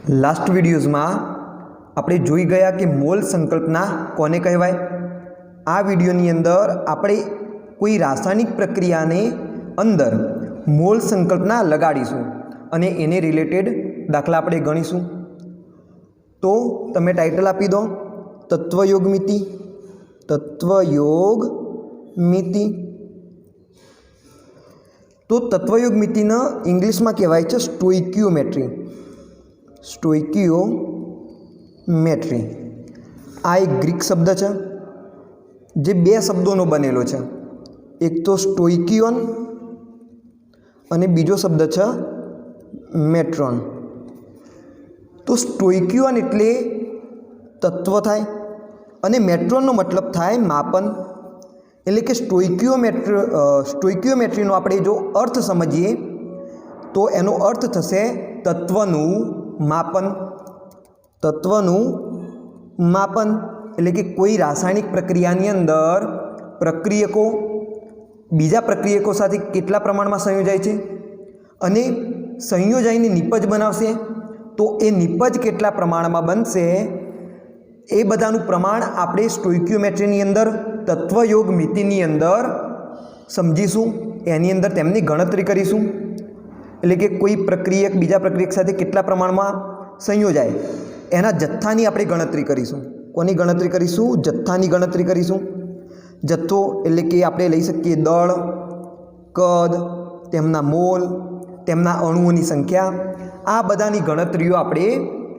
Last videos में આપણે જોઈ ગયા કે મોલ સંકલ્પના કોને કહેવાય। આ વિડિયોની અંદર આપણે કોઈ રાસાયણિક પ્રક્રિયાને અંદર મોલ સંકલ્પના લગાડીશું અને એને રિલેટેડ દાખલા આપણે ગણીશું। તો તમે ટાઇટલ આપી દો તત્વયોગ મિતિ। તત્વયોગ મિતિ તો તત્વયોગ મિતિને ઇંગ્લિશમાં કહેવાય છે સ્ટોઇકિયોમેટ્રી। સ્ટોઇકિયોમેટ્રી આ એક ગ્રીક શબ્દ છે જે બે શબ્દોનો બનેલો છે, એક તો સ્ટોઇકિયોન અને બીજો શબ્દ છે મેટ્રોન। તો સ્ટોઇકિયોન એટલે તત્વ થાય અને મેટ્રોનનો મતલબ થાય માપન। એટલે કે સ્ટોઇકિયોમેટ્રીનો આપણે જો અર્થ સમજીએ તો એનો અર્થ થશે તત્વનું માપન। તત્વનું માપન એટલે કે કોઈ રાસાયણિક પ્રક્રિયાની અંદર પ્રક્રિયકો બીજા પ્રક્રિયકો સાથે કેટલા પ્રમાણમાં સંયોજાય છે અને સંયોજાઈને નિપજ બનાવશે તો એ નિપજ કેટલા પ્રમાણમાં બનશે એ બધાનું પ્રમાણ આપણે સ્ટોઇકિયોમેટ્રીની અંદર તત્વયોગ મિતિની અંદર સમજીશું। એની અંદર તેમની ગણતરી કરીશું। એટલે કે કોઈ પ્રક્રિયક બીજા પ્રક્રિયક સાથે કેટલા પ્રમાણમાં સંયોજાય એના જથ્થાની આપણે ગણતરી કરીશું। કોની ગણતરી કરીશું? જથ્થાની ગણતરી કરીશું। જથ્થો એટલે કે આપણે લઈ શકીએ દળ, કદ, તેમના મોલ, તેમના અણુઓની સંખ્યા, આ બધાની ગણતરીઓ આપણે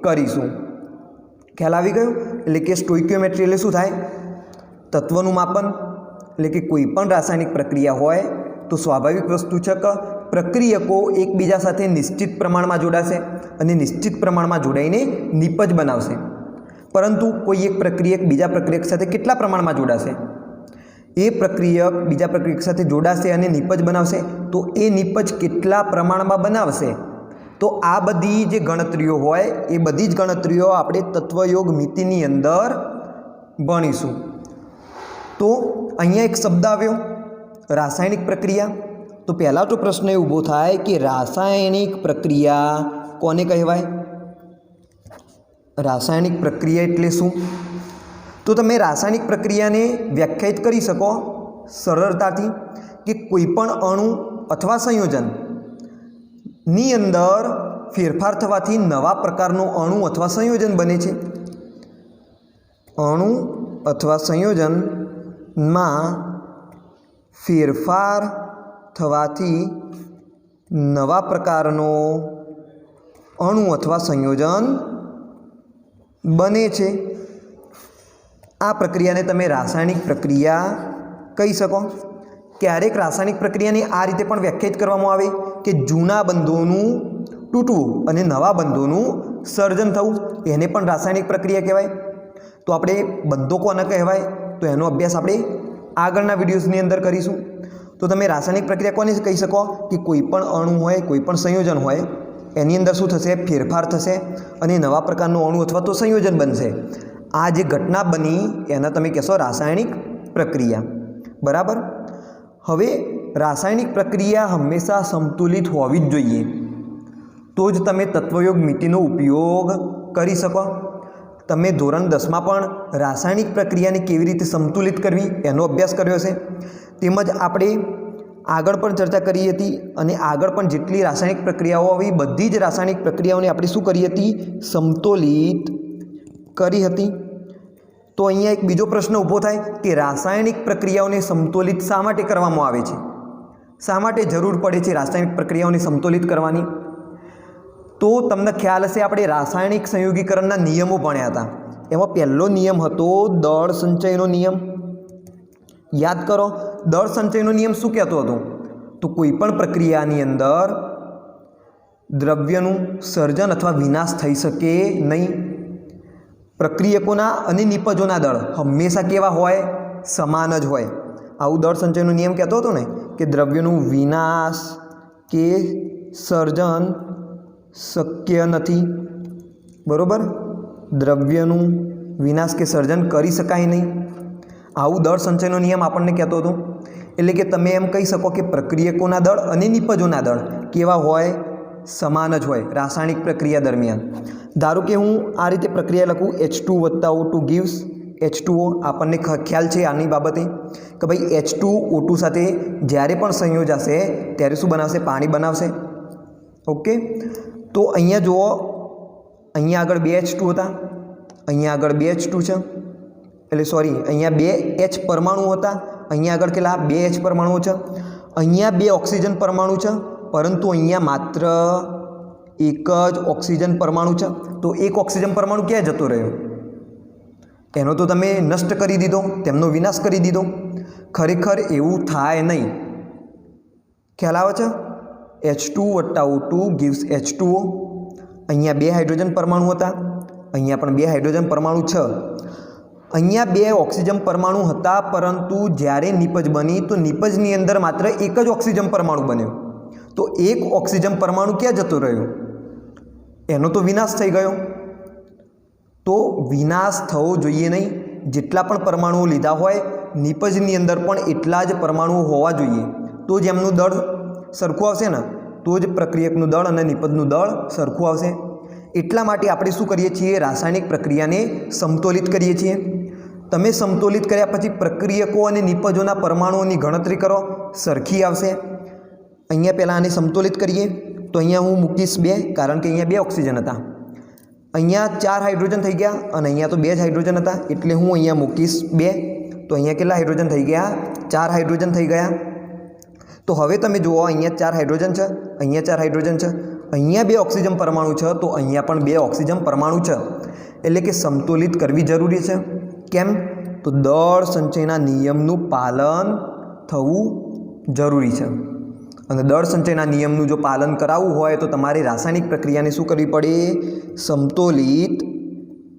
કરીશું। ખ્યાલ આવી ગયો? એટલે કે સ્ટોઇકિયોમેટ્રી એટલે શું થાય? તત્વનું માપન। એટલે કે કોઈ પણ રાસાયણિક પ્રક્રિયા હોય તો સ્વાભાવિક વસ્તુ છે કે પ્રક્રિયકો એકબીજા સાથે નિશ્ચિત પ્રમાણમાં જોડાશે અને નિશ્ચિત પ્રમાણમાં જોડાઈને નિપજ બનાવશે। પરંતુ કોઈ એક પ્રક્રિયક બીજા પ્રક્રિયક સાથે કેટલા પ્રમાણમાં જોડાશે? એ પ્રક્રિયક બીજા પ્રક્રિયક સાથે જોડાશે અને નિપજ બનાવશે તો એ નિપજ કેટલા પ્રમાણમાં બનાવશે? તો આ બધી જે ગણતરીઓ હોય એ બધી જ ગણતરીઓ આપણે તત્વયોગ મિતિની અંદર ભણીશું। તો અહીંયા એક શબ્દ આવ્યો રાસાયણિક પ્રક્રિયા। તો પહેલાં તો પ્રશ્ન એ ઊભો થાય કે રાસાયણિક પ્રક્રિયા કોને કહેવાય? રાસાયણિક પ્રક્રિયા એટલે શું? તો તમે રાસાયણિક પ્રક્રિયાને વ્યાખ્યાયિત કરી શકો સરળતાથી કે કોઈપણ અણુ અથવા સંયોજનની અંદર ફેરફાર થવાથી નવા પ્રકારનું અણુ અથવા સંયોજન બને છે। અણુ અથવા સંયોજનમાં ફેરફાર થવાથી નવા પ્રકારનો અણુ અથવા સંયોજન બને છે। આ પ્રક્રિયાને તમે રાસાયણિક પ્રક્રિયા કહી શકો। ક્યારેક રાસાયણિક પ્રક્રિયાને આ રીતે પણ વ્યાખ્યાયિત કરવામાં આવે કે જૂના બંધોનું તૂટવું અને નવા બંધોનું સર્જન થવું, એને પણ રાસાયણિક પ્રક્રિયા કહેવાય। તો આપણે બંધો કોને કહેવાય તો એનો અભ્યાસ આપણે આગળના વિડીયોઝની અંદર કરીશું। તો તમે રાસાયણિક પ્રક્રિયા કોને કહી શકો કે કોઈ પણ અણુ હોય, કોઈ પણ સંયોજન હોય, એની અંદર શું થશે? ફેરફાર થશે અને નવા પ્રકારનું અણુ અથવા તો સંયોજન બનશે। આ જે ઘટના બની એને તમે કહેશો રાસાયણિક પ્રક્રિયા। બરાબર? હવે રાસાયણિક પ્રક્રિયા હંમેશા સંતુલિત હોવી જ જોઈએ, તો જ તમે તત્વયોગ મિતિનો ઉપયોગ કરી શકો। તમે ધોરણ 10માં પણ રાસાયણિક પ્રક્રિયાને કેવી રીતે સંતુલિત કરવી એનો અભ્યાસ કર્યો છે, તેમજ આપણે આગળ પણ ચર્ચા કરી હતી અને આગળ પણ જેટલી રાસાયણિક પ્રક્રિયાઓ આવી બધી જ રાસાયણિક પ્રક્રિયાઓને આપણે શું કરી હતી? સમતોલિત કરી હતી। તો અહીંયા એક બીજો પ્રશ્ન ઊભો થાય કે રાસાયણિક પ્રક્રિયાઓને સમતોલિત શા માટે કરવામાં આવે છે? શા માટે જરૂર પડે છે રાસાયણિક પ્રક્રિયાઓને સમતોલિત કરવાની? તો તમને ખ્યાલ હશે આપણે રાસાયણિક સંયોગીકરણના નિયમો ભણ્યા હતા। એમાં પહેલો નિયમ હતો દળ સંચયનો નિયમ। યાદ કરો, દળ સંચયનો નિયમ શું કહેતો હતો? તો કોઈ પણ પ્રક્રિયાની અંદર દ્રવ્યનું સર્જન અથવા વિનાશ થઈ શકે નહીં। પ્રક્રિયકોના અને નિપજોના દળ હંમેશા કેવા હોય? સમાન જ હોય। આવું દળ સંચયનો નિયમ કહેતો હતો ને કે દ્રવ્યનું વિનાશ કે સર્જન શક્ય નથી। બરાબર? દ્રવ્યનું વિનાશ કે સર્જન કરી શકાય નહીં, આવું દળ સંચયનો નિયમ આપણને કહેતો હતો। એટલે કે તમે એમ કહી શકો કે પ્રક્રિયકોના દળ અને નિપજોના દળ કેવા હોય? સમાન જ હોય રાસાયણિક પ્રક્રિયા દરમિયાન. ધારો કે હું આ રીતે પ્રક્રિયા લખું H2 + O2 gives H2O. આપણને ખ્યાલ છે આની બાબતે કે ભાઈ H2O2 સાથે જ્યારે પણ સંયોજાશે ત્યારે શું બનાવશે? પાણી બનાવશે. ઓકે, તો અહીંયા જુઓ, અહીંયા આગળ 2 H2 હતા, અહીંયા આગળ 2 H2 છે, એટલે સોરી અહીંયા 2 H પરમાણુ હતા, અહીંયા આગળ કેટલા? 2 H પરમાણુઓ છે. અહીંયા 2 ઓક્સિજન પરમાણુ છે, પરંતુ અહીંયા માત્ર એક જ ઓક્સિજન પરમાણુ છે. તો એક ઓક્સિજન પરમાણુ ક્યાં જતો રહ્યો? એનો તો તમે નષ્ટ કરી દીધો, તેમનો વિનાશ કરી દીધો. ખરેખર એવું થાય નહીં. ખ્યાલ આવે છે? H2 + O2 gives H2O. અહીંયા 2 હાઇડ્રોજન પરમાણુ હતા, અહીંયા પણ 2 હાઇડ્રોજન પરમાણુ છે. અહીંયા 2 ઓક્સિજન પરમાણુ હતા, પરંતુ જ્યારે નિપજ બની તો નિપજની અંદર માત્ર એક જ ઓક્સિજન પરમાણુ બન્યો. તો એક ઓક્સિજન પરમાણુ ક્યાં જતો રહ્યો? એનો તો વિનાશ થઈ ગયો. તો વિનાશ થવો જોઈએ નહીં. જેટલા પણ પરમાણુઓ લીધા હોય નિપજની અંદર પણ એટલા જ પરમાણુઓ હોવા જોઈએ, તો જ એમનું દળ સરખું આવશે ને, તો જ પ્રક્રિયકનું દળ અને નિપજનું દળ સરખું આવશે. એટલા માટે આપણે શું કરીએ છીએ? રાસાયણિક પ્રક્રિયાને સમતોલિત કરીએ છીએ. તમે સમતોલિત કર્યા પછી પ્રક્રિયકો અને નિપજોના પરમાણુઓની ગણતરી કરો, સરખી આવશે. અહીંયા પહેલાં આને સમતોલિત કરીએ તો અહીંયા હું મૂકીશ 2, કારણ કે અહીંયા 2 ઓક્સિજન હતા. અહીંયા 4 હાઇડ્રોજન થઈ ગયા અને અહીંયા તો 2 જ હાઇડ્રોજન હતા, એટલે હું અહીંયા મૂકીશ 2. તો અહીંયા કેટલા હાઇડ્રોજન થઈ ગયા? 4 હાઇડ્રોજન થઈ ગયા. તો હવે તમે જુઓ, અહીંયા 4 હાઇડ્રોજન છે, અહીંયા 4 હાઇડ્રોજન છે, અહીંયા 2 ઓક્સિજન પરમાણુ છે, તો અહીંયા પણ 2 ઓક્સિજન પરમાણુ છે. એટલે કે સમતોલિત કરવી જરૂરી છે. કેમ? તો દળ સંચયના નિયમનું પાલન થવું જરૂરી છે. અને દળ સંચયના નિયમનું જો પાલન કરાવવું હોય તો તમારે રાસાયણિક પ્રક્રિયાને શું કરવી પડે? સમતોલિત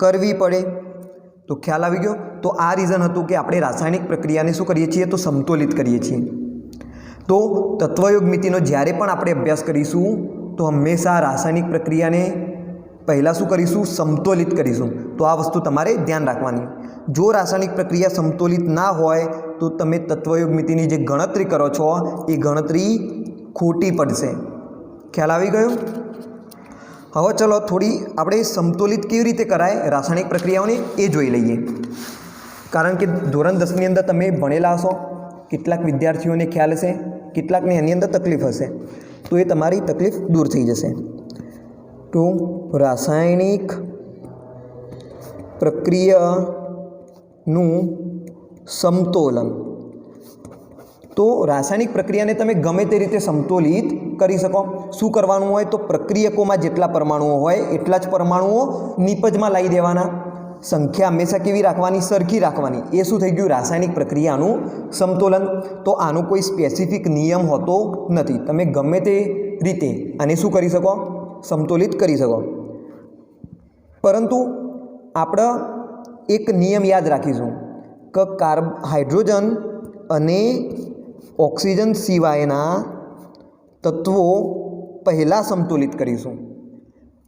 કરવી પડે. તો ખ્યાલ આવી ગયો? તો આ રીઝન હતું કે આપણે રાસાયણિક પ્રક્રિયાને શું કરીએ છીએ? તો સમતોલિત કરીએ છીએ. તો તત્વયોગ મિતિનો જ્યારે પણ આપણે અભ્યાસ કરીશું તો હંમેશા રાસાયણિક પ્રક્રિયાને પહેલાં શું કરીશું? સમતોલિત કરીશું. તો આ વસ્તુ તમારે ધ્યાન રાખવાની. જો રાસાયણિક પ્રક્રિયા સમતોલિત ના હોય તો તમે તત્વયોગ મિતિની જે ગણતરી કરો છો એ ગણતરી ખોટી પડશે. ખ્યાલ આવી ગયો? હવે ચલો થોડી આપણે સમતોલિત કેવી રીતે કરાય રાસાયણિક પ્રક્રિયાઓને એ જોઈ લઈએ. કારણ કે ધોરણ 10ની અંદર તમે ભણેલા હશો, કેટલાક વિદ્યાર્થીઓને ખ્યાલ હશે, કેટલાકને એની અંદર તકલીફ હશે, તો એ તમારી તકલીફ દૂર થઈ જશે. તો રાસાયણિક પ્રક્રિયાનું સમતોલન. તો રાસાયણિક પ્રક્રિયાને તમે ગમે તે રીતે સમતોલિત કરી શકો. શું કરવાનું હોય? તો પ્રક્રિયકોમાં જેટલા પરમાણુઓ હોય એટલા જ પરમાણુઓ નિપજમાં લાવી દેવાના. સંખ્યા હંમેશા કેવી રાખવાની? સરખી રાખવાની. એ શું થઈ ગયું? રાસાયણિક પ્રક્રિયાનું સમતોલન. તો આનો કોઈ સ્પેસિફિક નિયમ હોતો નથી. તમે ગમે તે રીતે આને શું કરી શકો? સમતોલિત કરી શકો. પરંતુ આપણે એક નિયમ યાદ રાખીશું કે હાઇડ્રોજન અને ઓક્સિજન સિવાયના તત્વો પહેલાં સમતોલિત કરીશું.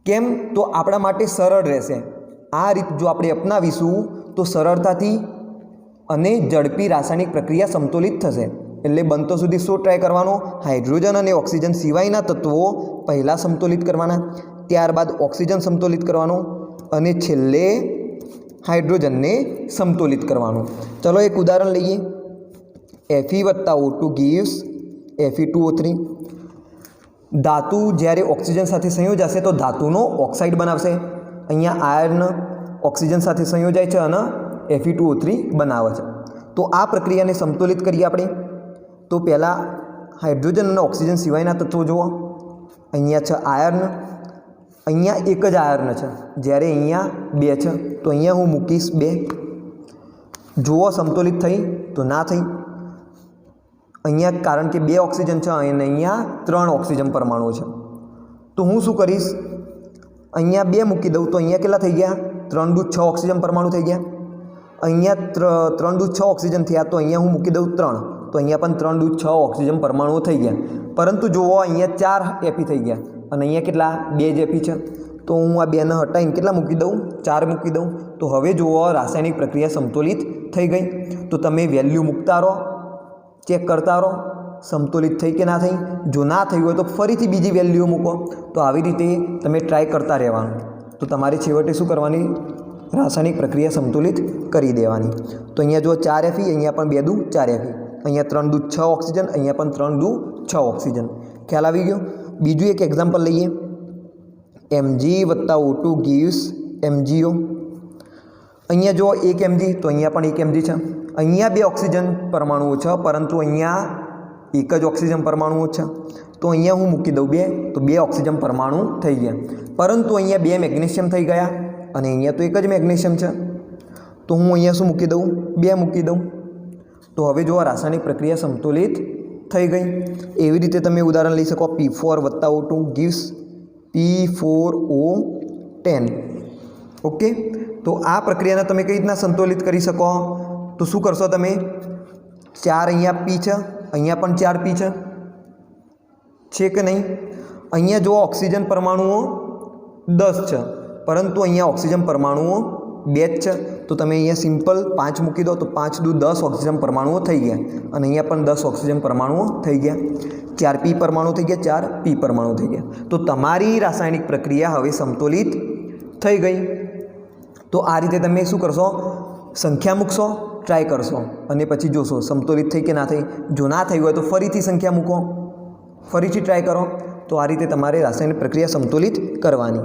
કેમ? તો આપણા માટે સરળ રહેશે. આ રીત જો આપણે અપનાવીશું તો સરળતાથી અને ઝડપી રાસાયણિક પ્રક્રિયા સમતોલિત થશે. એટલે બનતો સુધી શું ટ્રાય કરવાનો? હાઇડ્રોજન અને ઓક્સિજન સિવાયના તત્વો પહેલાં સમતોલિત કરવાના, ત્યારબાદ ઓક્સિજન સમતોલિત કરવાનો અને છેલ્લે હાઇડ્રોજનને સમતોલિત કરવાનું. ચલો એક ઉદાહરણ લઈએ. Fe + O2 gives Fe2O3. ધાતુ જ્યારે ઓક્સિજન સાથે સંયોજાશે તો ધાતુનો ઓક્સાઇડ બનાવશે. અહીંયા આયર્ન ઓક્સિજન સાથે સંયોજાય છે અને Fe2O3 બનાવે છે. તો આ પ્રક્રિયાને સમતોલિત કરીએ આપણે. તો પહેલાં હાઇડ્રોજન અને ઓક્સિજન સિવાયના તત્વો જુઓ. અહીંયા છે આયર્ન, અહીંયા એક જ આયર્ન છે, જ્યારે અહીંયા 2 છે. તો અહીંયા હું મૂકીશ 2. જુઓ સમતોલિત થઈ તો ના થઈ. અહીંયા કારણ કે 2 ઓક્સિજન છે અને અહીંયા 3 ઓક્સિજન પરમાણુઓ છે. તો હું શું કરીશ? અહીંયા 2 મૂકી દઉં તો અહીંયા કેટલા થઈ ગયા? 3 × 6 ઓક્સિજન પરમાણુ થઈ ગયા. અહીંયા 3 × 6 ઓક્સિજન થયા, તો અહીંયા હું મૂકી દઉં 3. તો અહીંયા પણ 3 × 6 ઓક્સિજન પરમાણુઓ થઈ ગયા. પરંતુ જુઓ અહીંયા 4 Fe થઈ ગયા અને અહીંયા કેટલા? 2 જ Fe છે. તો હું આ 2ને હટાવીને કેટલા મૂકી દઉં? 4 મૂકી દઉં. તો હવે જુઓ રાસાયણિક પ્રક્રિયા સમતોલિત થઈ ગઈ. તો તમે વેલ્યુ મૂકતા રહો, ચેક કરતા રહો. समतोलित थई के ना थई? जो ना थई होय तो फरीथी बीजी वेल्यू मूको। तो આવી રીતે તમે ટ્રાય કરતા રહેવાનું, તો તમારે છેવટે શું કરવાની? રાસાયણિક પ્રક્રિયા સંતુલિત કરી દેવાની। તો અહીંયા જો 4 Fe, અહીંયા પણ 2 દુ 4 Fe, અહીંયા 3 દુ 6 ઓક્સિજન, અહીંયા પણ 3 દુ 6 ઓક્સિજન। ખ્યાલ આવી ગયો? બીજું એક એક્ઝામ્પલ લઈએ, Mg + O2 gives MgO। અહીંયા જો 1 Mg, તો અહીંયા પણ 1 Mg છે। અહીંયા 2 ઓક્સિજન પરમાણુઓ છે, પરંતુ અહીંયા એક જ ઓક્સિજન પરમાણુઓ છે। તો અહીંયા હું મૂકી દઉં 2, તો 2 ઓક્સિજન પરમાણુ થઈ ગયા, પરંતુ અહીંયા 2 મેગ્નેશિયમ થઈ ગયા અને અહીંયા તો એક જ મેગ્નેશિયમ છે। તો હું અહીંયા શું મૂકી દઉં? 2 મૂકી દઉં। તો હવે જો આ રાસાયણિક પ્રક્રિયા સંતુલિત થઈ ગઈ। એવી રીતે તમે ઉદાહરણ લઈ શકો, P4 + O2 gives P4O10। Okay, તો આ પ્રક્રિયાને તમે કઈ રીતના સંતુલિત કરી શકો? તો શું કરશો તમે? 4 અહીંયા P છે, અહીંયા પણ 4 P છે કે નહીં? અહીંયા જો ઓક્સિજન પરમાણુઓ 10 છે, પરંતુ અહીંયા ઓક્સિજન પરમાણુઓ 2 જ છે। તો તમે અહીંયા સિમ્પલ 5 મૂકી દો, તો 5 દુ 10 ઓક્સિજન પરમાણુઓ થઈ ગયા, અને અહીંયા પણ 10 ઓક્સિજન પરમાણુઓ થઈ ગયા। 4 P પરમાણુ થઈ ગયા, 4 P પરમાણુ થઈ ગયા। તો તમારી રાસાયણિક પ્રક્રિયા હવે સંતુલિત થઈ ગઈ। તો આ રીતે તમે શું કરશો? સંખ્યા મૂકશો, ટ્રાય કરશો અને પછી જોશો સંતુલિત થઈ કે ના થઈ। જો ના થઈ હોય તો ફરીથી સંખ્યા મૂકો, ફરીથી ટ્રાય કરો। તો આ રીતે તમારે રાસાયણિક પ્રક્રિયા સંતુલિત કરવાની।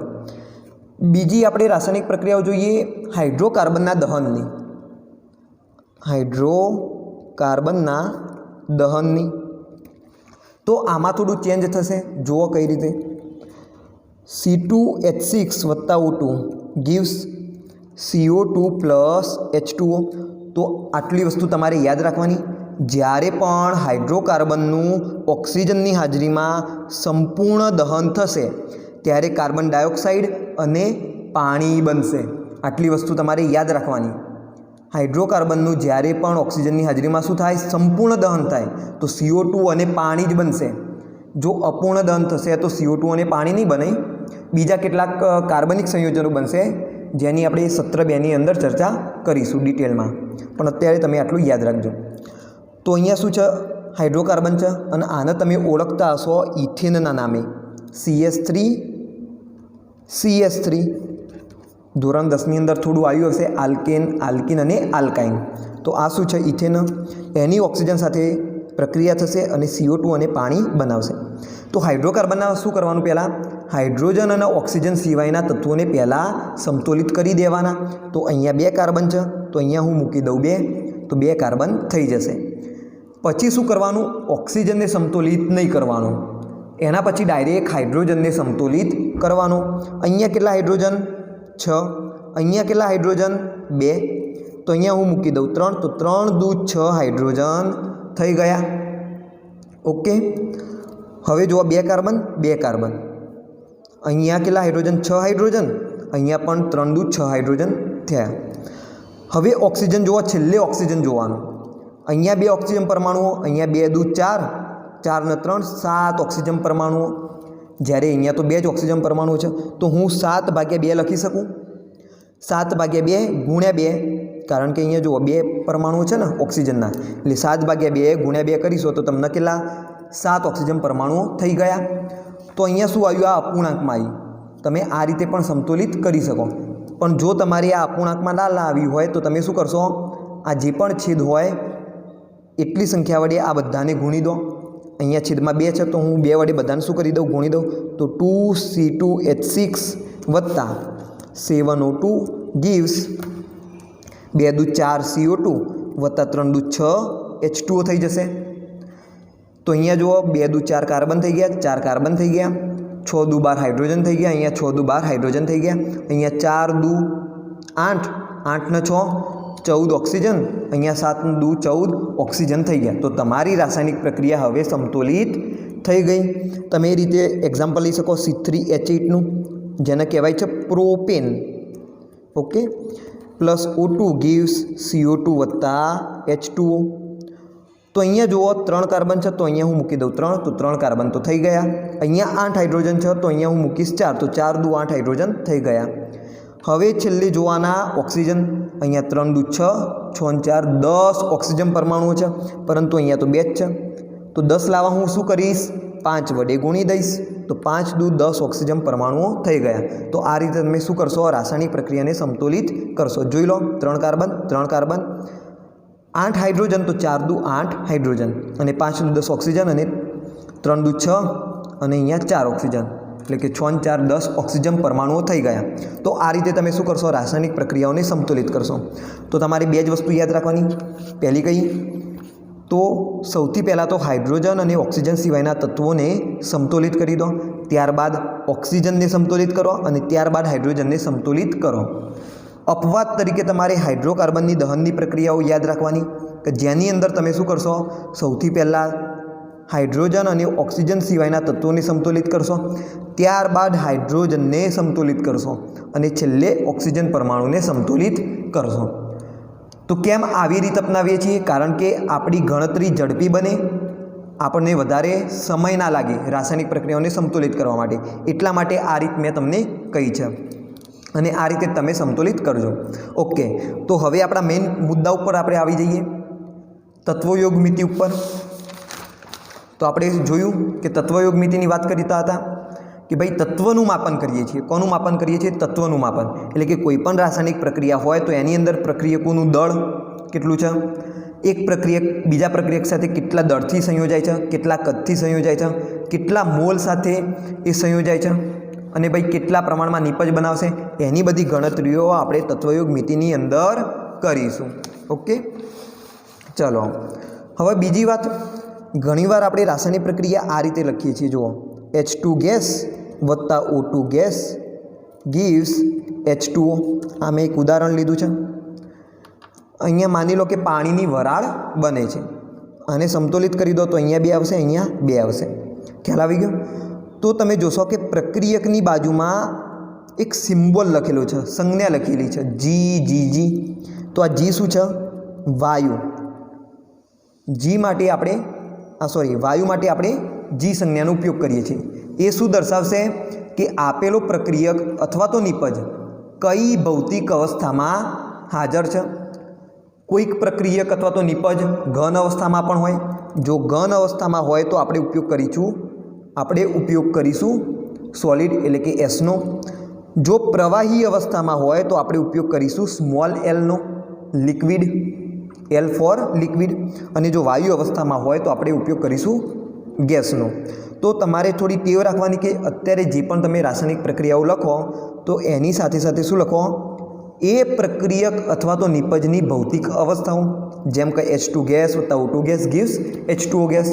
બીજી આપણે રાસાયણિક પ્રક્રિયાઓ જોઈએ હાઇડ્રોકાર્બનના દહનની। હાઇડ્રોકાર્બનના દહનની તો આમાં થોડું ચેન્જ થશે, જુઓ કઈ રીતે। C2H6 + O2 gives CO2 + H2O। તો આટલી વસ્તુ તમારે યાદ રાખવાની। જ્યારે પણ હાઇડ્રોકાર્બનનું ઓક્સિજનની હાજરીમાં સંપૂર્ણ દહન થશે ત્યારે કાર્બન ડાયોક્સાઇડ અને પાણી બનશે। આટલી વસ્તુ તમારે યાદ રાખવાની। હાઇડ્રોકાર્બનનું જ્યારે પણ ઓક્સિજનની હાજરીમાં શું થાય? સંપૂર્ણ દહન થાય તો CO2 અને પાણી જ બનશે। જો અપૂર્ણ દહન થશે તો CO2 અને પાણી નહીં બને, બીજા કેટલાક કાર્બનિક સંયોજનો બનશે, જેની આપણે સત્ર 2 ની અંદર ચર્ચા કરીશું ડિટેલમાં, પણ અત્યારે તમે આટલું યાદ રાખજો। તો અહીંયા શું છે? હાઇડ્રોકાર્બન છે, અને આને તમે ઓળખતા હશો ઇથેનના નામે, CH3 ધોરણ 10ની અંદર થોડું આવ્યું હશે, આલ્કેન, આલ્કિન અને આલ્કાઇન। તો આ શું છે? ઇથેન। એની ઓક્સિજન સાથે પ્રક્રિયા થશે અને CO2 અને પાણી બનાવશે। તો હાઇડ્રોકાર્બનના શું કરવાનું? પહેલાં હાઇડ્રોજન અને ઓક્સિજન સિવાયના તત્વોને પહેલાં સમતોલિત કરી દેવાના। તો અહીંયા 2 કાર્બન છે, તો અહીંયા હું મૂકી દઉં 2, તો 2 કાર્બન થઈ જશે। પછી શું કરવાનું? ઓક્સિજનને સમતોલિત નહીં કરવાનું, એના પછી ડાયરેક્ટ હાઇડ્રોજનને સમતોલિત કરવાનું। અહીંયા કેટલા હાઇડ્રોજન? 6, અહીંયા કેટલા હાઇડ્રોજન? 2, તો અહીંયા હું મૂકી દઉં 3, તો 3 દુ 6 હાઇડ્રોજન થઈ ગયા। ઓકે, હવે જુઓ 2 કાર્બન 2 કાર્બન, અહીંયા કેટલા હાઇડ્રોજન? 6 હાઇડ્રોજન, અહીંયા પણ 3 દુ 6 હાઇડ્રોજન થયા। હવે ઓક્સિજન જુઓ, છેલ્લે ઓક્સિજન જોવાનું। અહીંયા 2 ઓક્સિજન પરમાણુઓ, અહીંયા 2 દુ 4, 4 ને 3 7 ઓક્સિજન પરમાણુઓ, જ્યારે અહીંયા તો 2 જ ઓક્સિજન પરમાણુ છે। તો હું 7/2 લખી શકું, 7/2 ગુણ્યા 2, કારણ કે અહીંયા જુઓ 2 પરમાણુ છે ને ઓક્સિજનના, એટલે 7/2 ગુણ્યા 2 કરીશો તો તમને કેટલા? 7 ઓક્સિજન પરમાણુઓ થઈ ગયા। તો અહીંયા શું આવ્યું? આ અપૂર્ણાંકમાં આવ્યું। તમે આ રીતે પણ સમતોલિત કરી શકો, પણ જો તમારે આ અપૂર્ણાંકમાં ના આવી હોય તો તમે શું કરશો? આ જે પણ છેદ હોય એટલી સંખ્યા વડે આ બધાને ગુણી દો। અહીંયા છેદમાં 2 છે, તો હું 2 વડે બધાને શું કરી દઉં? ગુણી દઉં। તો 2C2H6 + 7O2 gives 2 દુ 4 CO2 + 3 દુ 6 H2O થઈ જશે। તો અહીંયા જુઓ 2 દુ 4 કાર્બન થઈ ગયા, 4 કાર્બન થઈ ગયા, 6 દુ 12 હાઇડ્રોજન થઈ ગયા, અહીંયા 6 દુ 12 હાઇડ્રોજન થઈ ગયા, અહીંયા 4 દુ 8, 8 ને 6 14 ઓક્સિજન, અહીંયા 7 દુ 14 ઓક્સિજન થઈ ગયા। તો તમારી રાસાયણિક પ્રક્રિયા હવે સમતોલિત થઈ ગઈ। તમે એ રીતે એક્ઝામ્પલ લઈ શકો C3H8નું, જેને કહેવાય છે propane. Okay, +O2 gives CO2 + H2O। તો અહીંયા જુઓ 3 કાર્બન છે, તો અહીંયા હું મૂકી દઉં 3, તો 3 કાર્બન તો થઈ ગયા। અહીંયા 8 હાઇડ્રોજન છે, તો અહીંયા હું મૂકીશ 4, તો 4 દુ 8 હાઇડ્રોજન થઈ ગયા। હવે છેલ્લે જોવાના ઓક્સિજન, અહીંયા 3 દુ 6, 6 ને 4 10 ઓક્સિજન પરમાણુઓ છે, પરંતુ અહીંયા તો 2 જ છે, તો 10 લાવવા હું શું કરીશ, 5 વડે ગુણી દઈશ, તો 5 દુ 10 ઓક્સિજન પરમાણુઓ થઈ ગયા. તો આ રીતે તમે શું કરશો, રાસાયણિક પ્રક્રિયાને સમતોલિત કરશો. જોઈ લો, 3 કાર્બન 8 હાઇડ્રોજન, તો 4 દુ 8 હાઇડ્રોજન, અને 5 દુ 10 ઓક્સિજન, અને 3 દુ 6, અને અહીંયા 4 ઓક્સિજન, એટલે કે 6 ને 4 10 ઓક્સિજન પરમાણુઓ થઈ ગયા. તો આ રીતે તમે શું કરશો, રાસાયણિક પ્રક્રિયાઓને સમતોલિત કરશો. તો તમારે બે જ વસ્તુ યાદ રાખવાની. પહેલી કઈ, તો સૌથી પહેલાં તો હાઇડ્રોજન અને ઓક્સિજન સિવાયના તત્વોને સમતોલિત કરી દો, ત્યારબાદ ઓક્સિજનને સમતોલિત કરો, અને ત્યારબાદ હાઇડ્રોજનને સમતોલિત કરો. અપવાદ તરીકે તમારે હાઇડ્રોકાર્બનની દહનની પ્રક્રિયાઓ યાદ રાખવાની, કે જેની અંદર તમે શું કરશો, સૌથી પહેલાં હાઇડ્રોજન અને ઓક્સિજન સિવાયના તત્વોને સમતોલિત કરશો, ત્યારબાદ હાઇડ્રોજનને સમતોલિત કરશો, અને છેલ્લે ઓક્સિજન પરમાણુને સમતોલિત કરશો. તો કેમ આવી રીત અપનાવીએ છીએ? કારણ કે આપણી ગણતરી ઝડપી બને, આપણને વધારે સમય ના લાગે રાસાયણિક પ્રક્રિયાઓને સમતોલિત કરવા માટે. એટલા માટે આ રીત મેં તમને કહી છે, અને આ રીતે તમે સમતોલિત કરજો. ઓકે, તો હવે આપણા મેઇન મુદ્દા ઉપર આપણે આવી જઈએ, તત્વયોગ મિતિ ઉપર. તો આપણે જોયું કે તત્વયોગ મિતિની વાત કરતા હતા કે ભાઈ તત્વનું માપન કરીએ છીએ. કોનું માપન કરીએ છીએ? તત્વનું માપન. એટલે કે કોઈ પણ રાસાયણિક પ્રક્રિયા હોય તો એની અંદર પ્રક્રિયકોનું દળ કેટલું છે, એક પ્રક્રિયક બીજા પ્રક્રિયક સાથે કેટલા દળથી સંયોજાય છે, કેટલા કદથી સંયોજાય છે, કેટલા મોલ સાથે એ સંયોજાય છે, અને ભાઈ કેટલા પ્રમાણમાં નિપજ બનાવશે, એની બધી ગણતરીઓ આપણે તત્વયોગ મિતિની અંદર કરીશું. ઓકે, ચલો હવે બીજી વાત. ઘણીવાર આપણે રાસાયણિક પ્રક્રિયા આ રીતે લખીએ છીએ. જુઓ, H2 ગેસ વત્તા O2 ગેસ ગીવ્સ H2O. આ મેં એક ઉદાહરણ લીધું છે. અહીંયા માની લો કે પાણીની વરાળ બને છે, અને સમતોલિત કરી દો તો અહીંયા 2 આવશે, અહીંયા 2 આવશે. ખ્યાલ આવી ગયો? તો તમે જોશો કે પ્રક્રિયકની બાજુમાં એક સિમ્બોલ લખેલો છે, સંજ્ઞા લખેલી છે, G. તો આ G શું છે? વાયુ. G માટે આપણે વાયુ માટે આપણે G સંજ્ઞાનો ઉપયોગ કરીએ છીએ. એ શું દર્શાવશે કે આપેલો પ્રક્રિયક અથવા તો નિપજ કઈ ભૌતિક અવસ્થામાં હાજર છે. કોઈક પ્રક્રિયક અથવા તો નિપજ ઘન અવસ્થામાં પણ હોય. જો ઘન અવસ્થામાં હોય તો આપણે ઉપયોગ કરીશું સોલિડ એટલે કે Sનો. જો પ્રવાહી અવસ્થામાં હોય તો આપણે ઉપયોગ કરીશું સ્મોલ Lનો, લિક્વિડ, L ફોર લિક્વિડ. અને જો વાયુ અવસ્થામાં હોય તો આપણે ઉપયોગ કરીશું ગેસનો. તો તમારે થોડી ટેવ રાખવાની કે અત્યારે જે પણ તમે રાસાયણિક પ્રક્રિયાઓ લખો તો એની સાથે સાથે શું લખો, એ પ્રક્રિયક અથવા તો નિપજની ભૌતિક અવસ્થાઓ. જેમ કે H2 ગેસ વત્તા O2 gas gives H2O gas.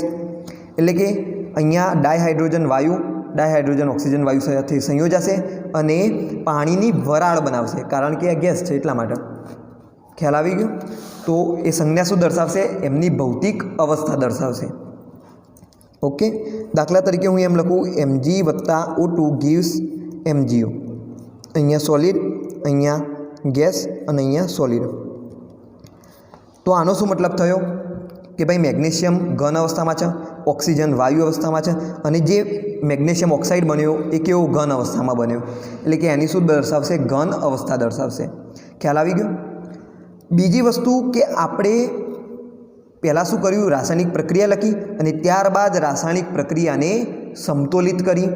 એટલે કે અહીંયા ડાયહાઇડ્રોજન ઓક્સિજન વાયુ સાથે સંયોજાશે અને પાણીની વરાળ બનાવશે, કારણ કે આ ગેસ છે એટલા માટે. ખ્યાલ આવી ગયો? તો એ સંજ્ઞા શું દર્શાવશે? એમની ભૌતિક અવસ્થા દર્શાવશે. ઓકે, દાખલા તરીકે હું એમ લખું Mg વત્તા O2 ગીવ્સ MgO. અહીંયા સોલિડ, અહીંયા ગેસ, અને અહીંયા સોલિડ. તો આનો શું મતલબ થયો કે ભાઈ મેગ્નેશિયમ ઘન અવસ્થામાં છે, ઓક્સિજન વાયુ અવસ્થામાં છે, અને જે મેગ્નેશિયમ ઓક્સાઇડ બન્યો એ કેવો ઘન અવસ્થામાં બન્યો. એટલે કે એની શું દર્શાવશે? ઘન અવસ્થા દર્શાવશે. ખ્યાલ આવી ગયો? બીજી વસ્તુ કે આપણે પહેલાં શું કર્યું, રાસાયણિક પ્રક્રિયા લખી અને ત્યારબાદ રાસાયણિક પ્રક્રિયાને સમતોલિત કરી.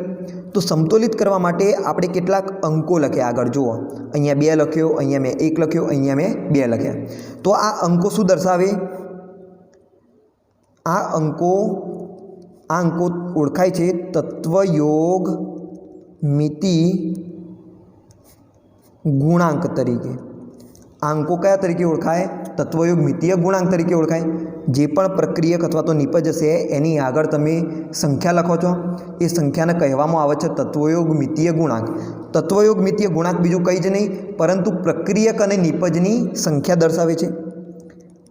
તો સમતોલિત કરવા માટે આપણે કેટલાક અંકો લખ્યા. આગળ જુઓ, અહીંયા 2 લખ્યો, અહીંયા મેં 1 લખ્યો, અહીંયા મેં 2 લખ્યા. તો આ અંકો શું દર્શાવે? આ અંકો ઓળખાય છે તત્વયોગ મિતિ ગુણાંક તરીકે. આ અંકો કયા તરીકે ઓળખાય? તત્વયોગ મિતીય ગુણાંક તરીકે ઓળખાય. જે પણ પ્રક્રિયક અથવા તો નિપજ હશે એની આગળ તમે સંખ્યા લખો છો, એ સંખ્યાને કહેવામાં આવે છે તત્વયોગ મિતીય ગુણાંક. તત્વયોગ મિતીય ગુણાંક બીજું કંઈ જ નહીં પરંતુ પ્રક્રિયક અને નિપજની સંખ્યા દર્શાવે છે.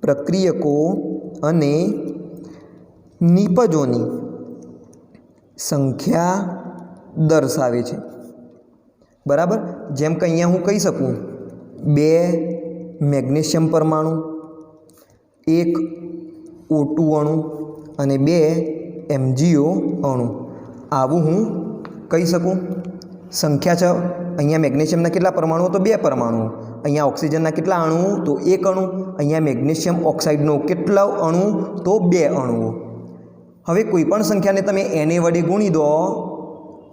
પ્રક્રિયકો અને નિપજોની સંખ્યા દર્શાવે છે. બરાબર? જેમ કે અહીંયા હું કહી શકું 2 મેગ્નેશિયમ પરમાણુ, 1 O2 અણુ અને 2 MgO અણુ. આવું હું કહી શકું. સંખ્યા છે. અહીંયા મેગ્નેશિયમના કેટલા પરમાણુઓ? તો 2 પરમાણુઓ. અહીંયા ઓક્સિજનના કેટલા અણુઓ? તો 1 અણુ. અહીંયા મેગ્નેશિયમ ઓક્સાઇડનો કેટલા અણુ? તો 2 અણુઓ. હવે કોઈપણ સંખ્યાને તમે એને વડે ગુણી દો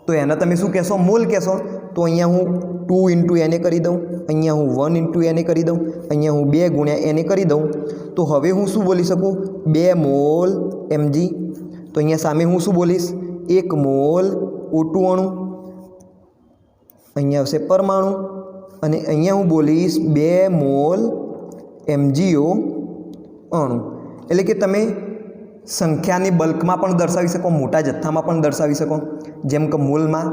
તો એને તમે શું કહેશો? મોલ કહેશો. તો અહીંયા હું 2 ઇન્ટુ એને કરી દઉં, અહીંયા હું 1 ઇન્ટુ એને કરી દઉં, અહીંયા હું 2 ગુણ્યા એને કરી દઉં. તો હવે હું શું બોલી શકું? 2 મોલ mg. તો અહીંયા સામે હું શું બોલીશ? 1 મોલ O2 અણુ, અહીંયા આવશે પરમાણુ, અને અહીંયા હું બોલીશ 2 મોલ MgO અણુ. એટલે કે તમે સંખ્યાને બલ્કમાં પણ દર્શાવી શકો, મોટા જથ્થામાં પણ દર્શાવી શકો. જેમ કે મોલમાં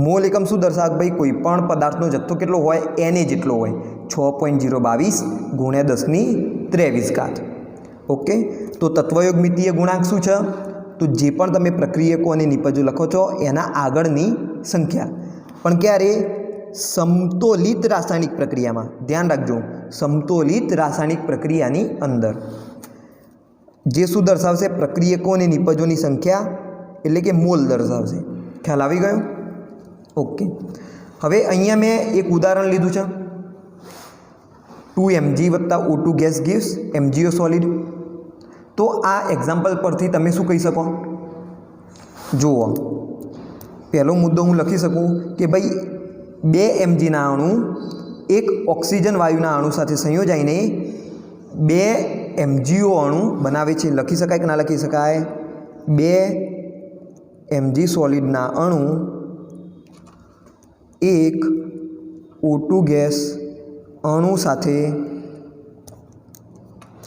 મોલ એકમ શું દર્શાવે? ભાઈ કોઈ પણ પદાર્થનો જથ્થો કેટલો હોય? એને જેટલો હોય. 6.022 ગુણ્યા 1023 ઘાત. ઓકે, તો તત્વયોગમિતીય ગુણાંક શું છે? તો જે પણ તમે પ્રક્રિયકો અને નિપજો લખો છો એના આગળની સંખ્યા. પણ ક્યારે? સમતોલિત રાસાયણિક પ્રક્રિયામાં. ધ્યાન રાખજો, સમતોલિત રાસાયણિક પ્રક્રિયાની અંદર જે શું દર્શાવશે? પ્રક્રિયકો અને નિપજોની સંખ્યા, એટલે કે મોલ દર્શાવશે. ખ્યાલ આવી ગયો? ઓકે, હવે અહીંયા મેં એક ઉદાહરણ લીધું છે. 2 mg વત્તા O2 gas gives MgO solid. તો આ એક્ઝામ્પલ પરથી તમે શું કહી શકો? જુઓ, પહેલો મુદ્દો હું લખી શકું કે ભાઈ 2 mgના અણુ એક ઓક્સિજન વાયુના અણુ સાથે સંયોજાઈને 2 MgO અણુ બનાવે છે. લખી શકાય કે ના લખી શકાય? 2 mg સોલિડના અણુ એક O2 ગેસ અણુ સાથે,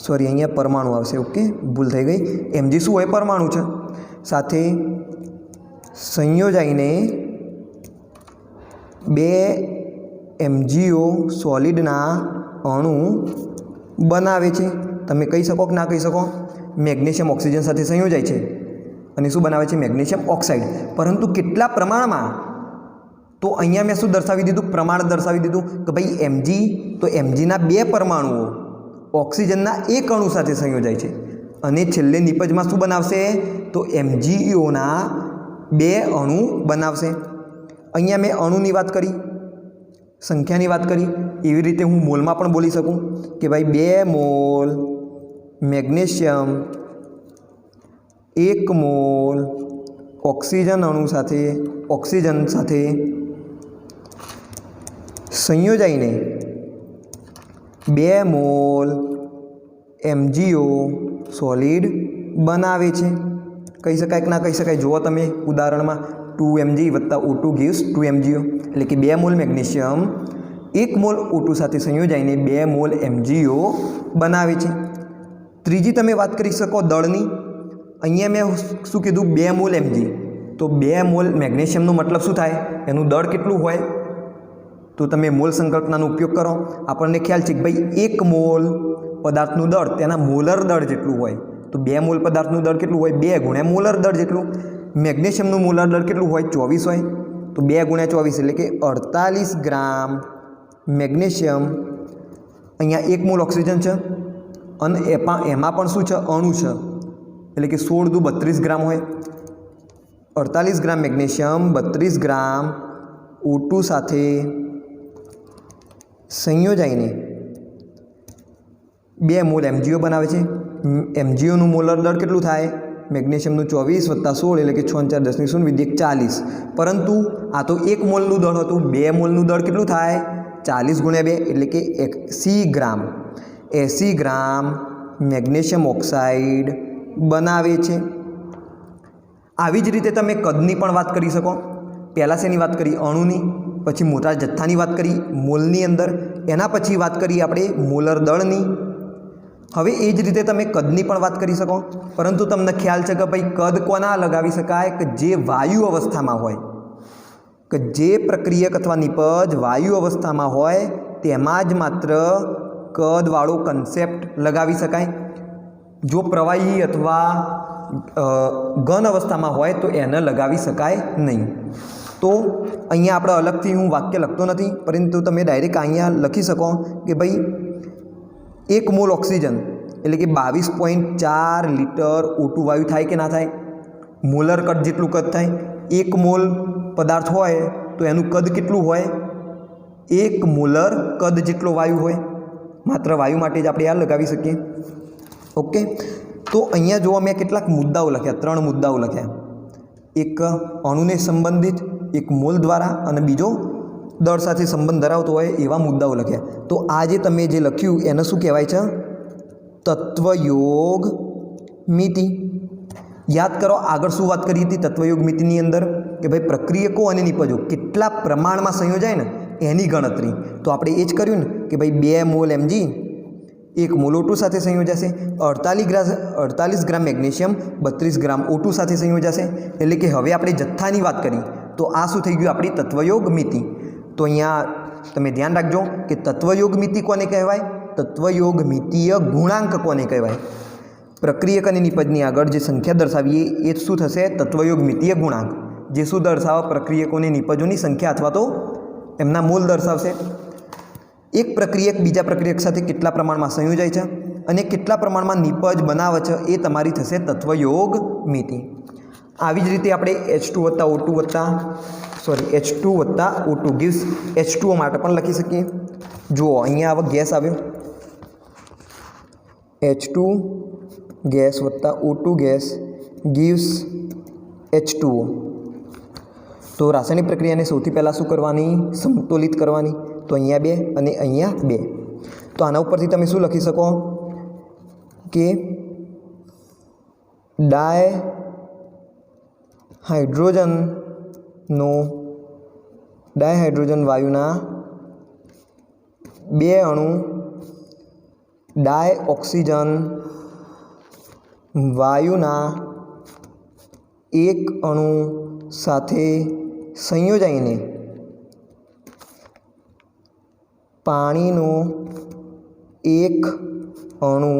સોરી અહીંયા પરમાણુ આવશે. ઓકે, ભૂલ થઈ ગઈ. mg શું હોય? પરમાણુ છે. સાથે સંયોજાઈને 2 MgO સોલિડના અણુ બનાવે છે. તમે કહી શકો કે ના કહી શકો? મેગ્નેશિયમ ઓક્સિજન સાથે સંયોજાય છે અને શું બનાવે છે? Magnesium oxide. પરંતુ કેટલા પ્રમાણમાં? તો અહીંયા મેં શું દર્શાવી દીધું? પ્રમાણ દર્શાવી દીધું કે ભાઈ mg, તો mgના 2 પરમાણુઓ ઓક્સિજનના એક અણુ સાથે સંયોજાય છે. અને છેલ્લે નિપજમાં શું બનાવશે? તો MgOના 2 અણુ બનાવશે. અહીંયા મેં અણુની વાત કરી, સંખ્યાની વાત કરી. એવી રીતે હું મોલમાં પણ બોલી શકું કે ભાઈ 2 મોલ મેગ્નેશિયમ 1 મોલ ઓક્સિજન અણુ સાથે, ઓક્સિજન સાથે સંયોજાઈને 2 મોલ MgO સોલિડ બનાવે છે. કહી શકાય કે ના કહી શકાય? જુઓ તમે ઉદાહરણમાં 2 mg વત્તા O2 gives 2 MgO, એટલે કે 2 મોલ મેગ્નેશિયમ 1 મોલ O2 સાથે સંયોજાઈને 2 મોલ MgO બનાવે છે. ત્રીજી તમે વાત કરી શકો દળની. અહીંયા મેં શું કીધું? 2 મોલ mg. તો 2 મોલ મેગ્નેશિયમનો મતલબ શું થાય? એનું દળ કેટલું હોય? તો તમે મોલ સંકલ્પનાનો ઉપયોગ કરો. આપણને ખ્યાલ છે કે ભાઈ 1 મોલ પદાર્થનું દળ તેના મોલર દળ જેટલું હોય. તો 2 મોલ પદાર્થનું દળ કેટલું હોય? 2 ગુણ્યા મોલર દળ જેટલું. મેગ્નેશિયમનું મોલર દળ કેટલું હોય? 24 હોય. તો 2 ગુણ્યા 24 એટલે કે 48 ગ્રામ મેગ્નેશિયમ. અહીંયા 1 મોલ ઓક્સિજન છે અને એમાં પણ શું છે? અણુ છે. એટલે કે 16 દુ 32 ગ્રામ હોય. 48 ગ્રામ મેગ્નેશિયમ 32 ગ્રામ O2 સાથે સંયોજાઈને 2 મોલ MgO બનાવે છે. MgOનું મોલર દળ કેટલું થાય? મેગ્નેશિયમનું 24 વત્તા 16 એટલે કે 6 4 10 0 વિદ્યુત 40. પરંતુ આ તો 1 મોલનું દળ હતું. 2 મોલનું દળ કેટલું થાય? 40 ગુણ્યા 2 એટલે કે 80 ગ્રામ. 80 ગ્રામ મેગ્નેશિયમ ઓક્સાઇડ બનાવે છે. આવી જ રીતે તમે કદની પણ વાત કરી શકો. પહેલાં શેની વાત કરી? અણુની. પછી મોટા જથ્થાની વાત કરી મોલની અંદર. એના પછી વાત કરી આપણે મોલર દળની. હવે એ જ રીતે તમે કદની પણ વાત કરી શકો. પરંતુ તમને ખ્યાલ છે કે ભાઈ કદ કોના લગાવી શકાય? કે જે વાયુ અવસ્થામાં હોય, કે જે પ્રક્રિયક અથવા નિપજ વાયુ અવસ્થામાં હોય તેમાં જ માત્ર કદવાળો કન્સેપ્ટ લગાવી શકાય. જો પ્રવાહી અથવા ઘન અવસ્થામાં હોય તો એને લગાવી શકાય નહીં. તો અહીંયા આપણે અલગથી હું વાક્ય લખતો નથી, પરંતુ તમે ડાયરેક્ટ અહીંયા લખી શકો કે ભાઈ 1 મોલ ઓક્સિજન એટલે કે 22.4 લિટર O2 વાયુ થાય કે ના થાય? મોલર કદ જેટલું કદ થાય. 1 મોલ પદાર્થ હોય તો એનું કદ કેટલું હોય? 1 મોલર કદ જેટલો વાયુ હોય. માત્ર વાયુ માટે જ આપણે આ લગાવી શકીએ. ઓકે, तो अहींया जो मैं કેટલાક मुद्दाओ लख्या, 3 मुद्दाओ लख्या, एक अणुने संबंधित, एक मोल द्वारा अने बीजो दर साथे संबंध धरावतो होय एवा मुद्दाओ लख्या। तो आज तमे जे लख्युं एने शुं कहेवाय छे? तत्वयोग मिति। याद करो आगळ शुं वात करी हती तत्वयोग मितिनी अंदर कि भाई प्रक्रियको अने निपजो केटला प्रमाणमां संयोजाय ने एनी गणतरी। तो आपणे ए ज कर्युं ने कि भाई 2 मोल Mg 1 मोल O2 साथे संयोजाशे, 48 ग्राम मैग्नेशियम 32 ग्राम O2 साथे संयोजाशे। एटले कि हवे आपणे जથ્થાની વાત કરી तो आ शुं थई गयुं आपणी तत्वयोग मिति। तो अहींया तमे ध्यान राखजो कि तत्वयोग मिति कोने कहेवाय? तत्वयोग मितीय गुणांक कोने कहेवाय? प्रक्रियक अने निपजनी आगळ जे संख्या दर्शावीए ए शुं थशे? तत्वयोग मितीय गुणांक, जे शुं दर्शावे? प्रक्रियकोनी निपजोनी संख्या अथवा तो एमना मोल दर्शावशे। एक प्रक्रियक बीजा प्रक्रियक साथे केटला प्रमाणमां संयोजाय छे अने केटला प्रमाणमां निपज बनावे छे ए तमारी थशे तत्वयोग मिति। આવી જ રીતે આપણે H2 વત્તા O2 gives H2O માટે પણ લખી શકીએ। જુઓ અહીંયા આવો ગેસ આવ્યો, H2 ગેસ વત્તા O2 ગેસ gives H2O। તો રાસાયણિક પ્રક્રિયાને સૌથી પહેલાં શું કરવાની? સમતોલિત કરવાની। તો અહીંયા 2 અને અહીંયા 2। તો આના ઉપરથી તમે શું લખી શકો કે ડાયહાઇડ્રોજન વાયુના 2 અણુ ડાયઓક્સિજન વાયુના 1 અણુ સાથે સંયોજાઈને પાણીનો 1 અણુ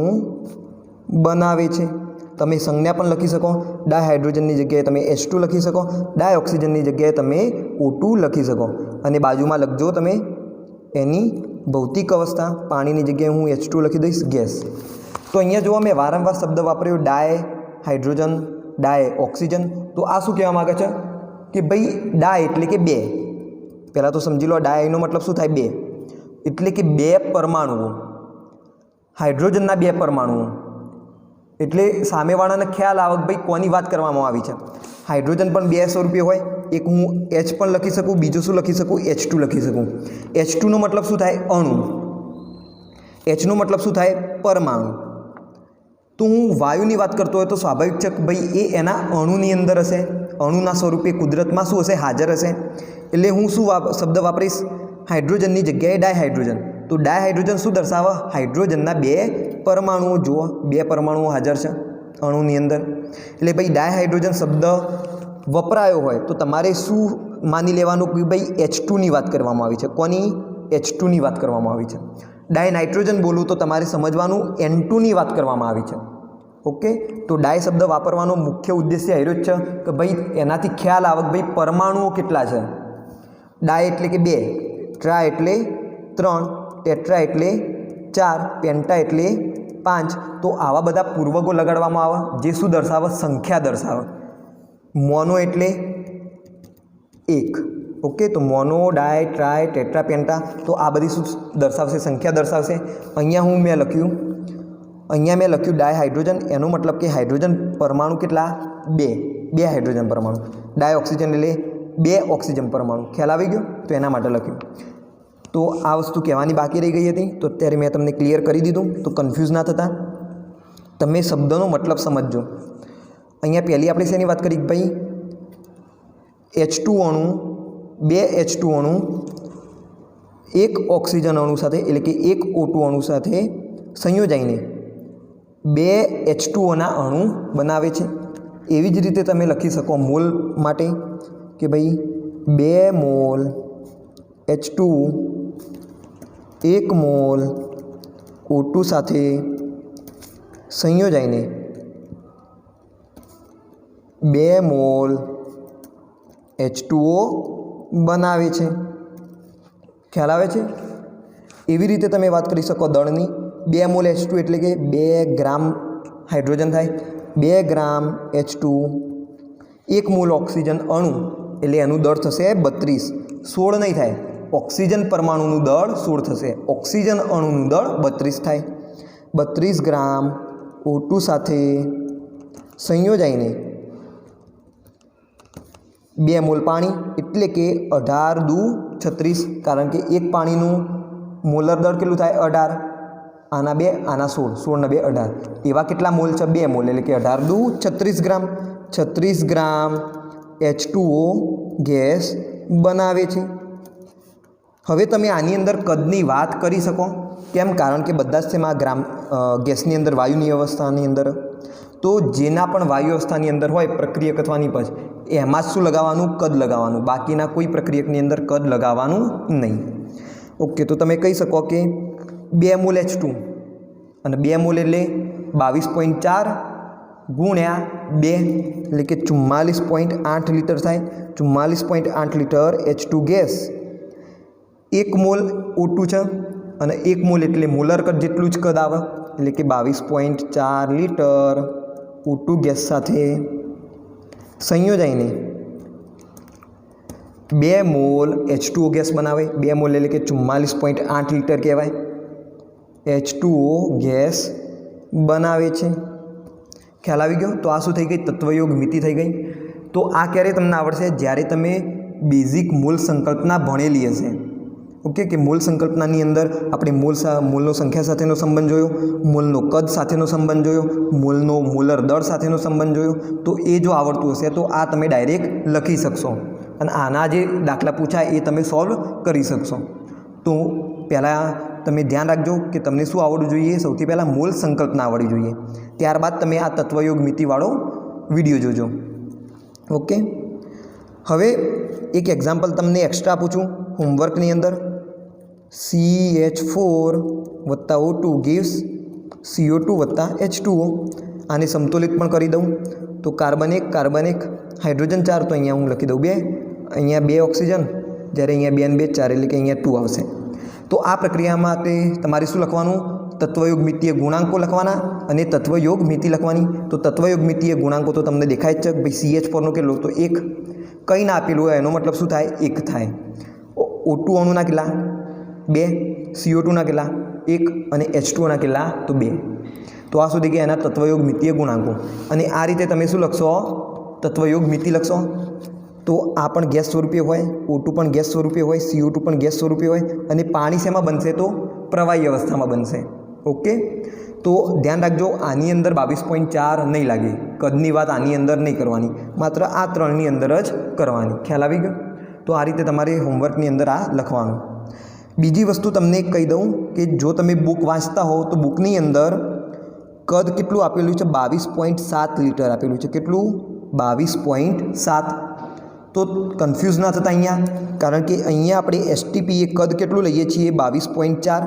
બનાવે છે। તમે સંજ્ઞા પણ લખી શકો, ડાયહાઇડ્રોજનની જગ્યાએ તમે H2 લખી શકો, ડાયઓક્સિજનની જગ્યાએ તમે O2 લખી શકો અને બાજુમાં લખજો તમે એની ભૌતિક અવસ્થા। પાણીની જગ્યાએ હું H2 લખી દઈશ ગેસ। તો અહીંયા જુઓ મેં વારંવાર શબ્દ વાપર્યો ડાયહાઇડ્રોજન, ડાયઓક્સિજન। તો આ શું કહેવા માગે છે કે ભાઈ ડાય એટલે કે 2। પહેલાં તો સમજી લો ડાયનો મતલબ શું થાય? 2 એટલે કે 2 પરમાણુઓ, હાઇડ્રોજનના 2 પરમાણુઓ। એટલે સામેવાળાને ખ્યાલ આવે કે ભાઈ કોની વાત કરવામાં આવી છે। હાઇડ્રોજન પણ 2 સ્વરૂપે હોય, એક હું H પણ લખી શકું, બીજું શું લખી શકું? H2 લખી શકું। H2નો મતલબ શું થાય? અણુ। Hનો મતલબ શું થાય? પરમાણુ। તો હું વાયુની વાત કરતો હોય તો સ્વાભાવિક છે કે ભાઈ એ એના અણુની અંદર હશે, અણુના સ્વરૂપે કુદરતમાં શું હશે? હાજર હશે। એટલે હું શું શબ્દ વાપરીશ? હાઇડ્રોજનની જગ્યાએ ડાયહાઇડ્રોજન। તો ડાયહાઇડ્રોજન શું દર્શાવે? હાઇડ્રોજનના 2 પરમાણુઓ। જુઓ 2 પરમાણુઓ હાજર છે અણુની અંદર। એટલે ભાઈ ડાયહાઇડ્રોજન શબ્દ વપરાયો હોય તો તમારે શું માની લેવાનું કે ભાઈ H2ની વાત કરવામાં આવી છે। કોની? H2ની વાત કરવામાં આવી છે। ડાયનાઇટ્રોજન બોલું તો તમારે સમજવાનું N2ની વાત કરવામાં આવી છે। ઓકે, તો ડાય શબ્દ વાપરવાનો મુખ્ય ઉદ્દેશ્ય એ જ છે કે ભાઈ એનાથી ખ્યાલ આવે કે ભાઈ પરમાણુઓ કેટલા છે। ડાય એટલે કે 2, ટ્રાય એટલે 3, ટેટ્રા એટલે 4, પેન્ટા એટલે 5। તો આવા બધા પૂર્વકો લગાડવામાં આવે જે શું દર્શાવે? સંખ્યા દર્શાવે। મોનો એટલે 1। ઓકે, તો મોનો, ડાય, ટ્રાય, ટેટ્રા, પેન્ટા તો આ બધી શું દર્શાવશે? સંખ્યા દર્શાવશે। અહીંયા મેં લખ્યું ડાયહાઇડ્રોજન, એનો મતલબ કે હાઇડ્રોજન પરમાણુ કેટલા? 2 હાઇડ્રોજન પરમાણુ। ડાયઓક્સિજન એટલે 2 ઓક્સિજન પરમાણુ। ખ્યાલ આવી ગયો? તો એના માટે લખ્યું। તો આ વસ્તુ કહેવાની બાકી રહી ગઈ હતી, તો અત્યારે મેં તમને ક્લિયર કરી દીધું। તો કન્ફ્યુઝ ના થતા, તમે શબ્દનો મતલબ સમજજો। અહીંયા પહેલી આપણે શેની વાત કરી? ભાઈ H2 અણુ, 2 H2 અણુ 1 ઓક્સિજન અણુ સાથે એટલે કે 1 O2 અણુ સાથે સંયોજાઈને 2 H2Oના અણુ બનાવે છે। એવી જ રીતે તમે લખી શકો મોલ માટે કે ભાઈ 2 મોલ H2 1 મોલ O2 સાથે સંયોજાઈને 2 મોલ H2O બનાવે છે। ખ્યાલ આવે છે? એવી રીતે તમે વાત કરી શકો દળની। 2 મોલ H2 એટલે કે 2 ગ્રામ હાઇડ્રોજન થાય, 2 ગ્રામ H2, 1 મોલ ઓક્સિજન અણુ એટલે એનું દળ થશે 32। 16 નહીં થાય, ઓક્સિજન પરમાણુનું દળ 16 થશે, ઓક્સિજન અણુનું દળ 32 થાય। 32 ગ્રામ O2 સાથે સંયોજાઈને 2 મોલ પાણી એટલે કે 18 દુ 36, કારણ કે એક પાણીનું મોલર દર કેટલું થાય 18, આના 2 આના 16, 16 ને 2 18, એવા કેટલા મોલ છે 2 મોલ એટલે કે 18 દુ 36 ગ્રામ, 36 ગ્રામ H2O ગેસ બનાવે છે। હવે તમે આની અંદર કદની વાત કરી શકો, કેમ? કારણ કે બધા જ તેમાં ગ્રામ ગેસની અંદર વાયુની અવસ્થાની અંદર, તો જેના પણ વાયુ અવસ્થાની અંદર હોય પ્રક્રિયક અથવા નિપજ, એમાં જ શું લગાવવાનું? કદ લગાવવાનું, બાકીના કોઈ પ્રક્રિયકની અંદર કદ લગાવવાનું નહીં। ઓકે, તો તમે કહી શકો કે 2 મોલ H2 અને 2 મોલ એટલે 22.4 ગુણ્યા 2 એટલે કે 44.8 લીટર થાય। 44.8 litre H2 gas, 1 mall O2 છે અને 1 મોલ એટલે મોલર કદ જેટલું જ કદ આવે એટલે કે 22.4 લીટર O2 ગેસ સાથે સંયોજાઈને 2 મોલ H2O ગેસ બનાવે। 2 મોલ એટલે કે 44.8 લીટર કહેવાય H2O ગેસ બનાવે છે। ખ્યાલ આવી ગયો? તો આ શું થઈ ગઈ? તત્વયોગ મિતિ થઈ ગઈ। તો આ ક્યારે તમને આવડશે? જ્યારે તમે બેઝિક મોલ સંકલ્પના ભણેલી હશે। ઓકે, કે મોલ સંકલ્પનાની અંદર આપણે મોલનો સંખ્યા સાથેનો સંબંધ જોયો, મોલનો કદ સાથેનો સંબંધ જોયો, મોલનો મોલર દળ સાથેનો સંબંધ જોયો। તો એ જો આવડતું હશે તો આ તમે ડાયરેક્ટ લખી શકશો અને આના જે દાખલા પૂછાય એ તમે સોલ્વ કરી શકશો। તો પહેલાં તમે ધ્યાન રાખજો કે તમને શું આવડવું જોઈએ? સૌથી પહેલાં મોલ સંકલ્પના આવડવી જોઈએ, ત્યારબાદ તમે આ તત્વયોગ મિતિવાળો વિડીયો જોજો। ઓકે, હવે એક એક્ઝામ્પલ તમને એક્સ્ટ્રા પૂછું હોમવર્કની અંદર, CH4 વત્તા O2 gives CO2 વત્તા H2O। આને સમતોલિત પણ કરી દઉં તો કાર્બન 1 કાર્બન 1 હાઇડ્રોજન 4, તો અહીંયા હું લખી દઉં 2, અહીંયા 2 ઓક્સિજન, જ્યારે અહીંયા 2 ને 2 4 એટલે કે અહીંયા 2 આવશે। તો આ પ્રક્રિયા માટે તમારે શું લખવાનું? તત્વયોગ મિતિય ગુણાંકો લખવાના અને તત્વયોગ મિતિ લખવાની। તો તત્વયોગ મિતિય ગુણાંકો તો તમને દેખાય જ છે ભાઈ, CH4 નો કેટલો? તો 1, કંઈ ના આપેલું હોય એનો મતલબ શું થાય? 1 થાય। O2 અણુના કેટલા? 2, CO2 ના કેટલા? 1 અને H2O ના કેટલા? તો 2। તો આ સુધી ગયા એના તત્વયોગ મિતિય ગુણાંકો, અને આ રીતે તમે શું લખશો? તત્વયોગ મિતિ લખશો। તો આ પણ ગેસ સ્વરૂપે હોય, O2 પણ ગેસ સ્વરૂપે હોય, CO2 પણ ગેસ સ્વરૂપે હોય, અને પાણી શેમાં બનશે? તો પ્રવાહી અવસ્થામાં બનશે। ઓકે, તો ધ્યાન રાખજો આની અંદર 22.4 નહીં લાગે, કદની વાત આની અંદર નહીં કરવાની, માત્ર આ 3ની અંદર જ કરવાની। ખ્યાલ આવી ગયો? તો આ રીતે તમારે હોમવર્કની અંદર આ લખવાનું। બીજી વસ્તુ તમને કહી દઉં કે જો તમે બુક વાંચતા હો તો બુકની અંદર કદ કેટલું આપેલું છે? 22.7 લીટર આપેલું છે। કેટલું? 22.7। તો કન્ફ્યુઝ ના થતા અહીંયા, કારણ કે અહીંયા આપણે STP એ કદ કેટલું લઈએ છીએ? 22.4।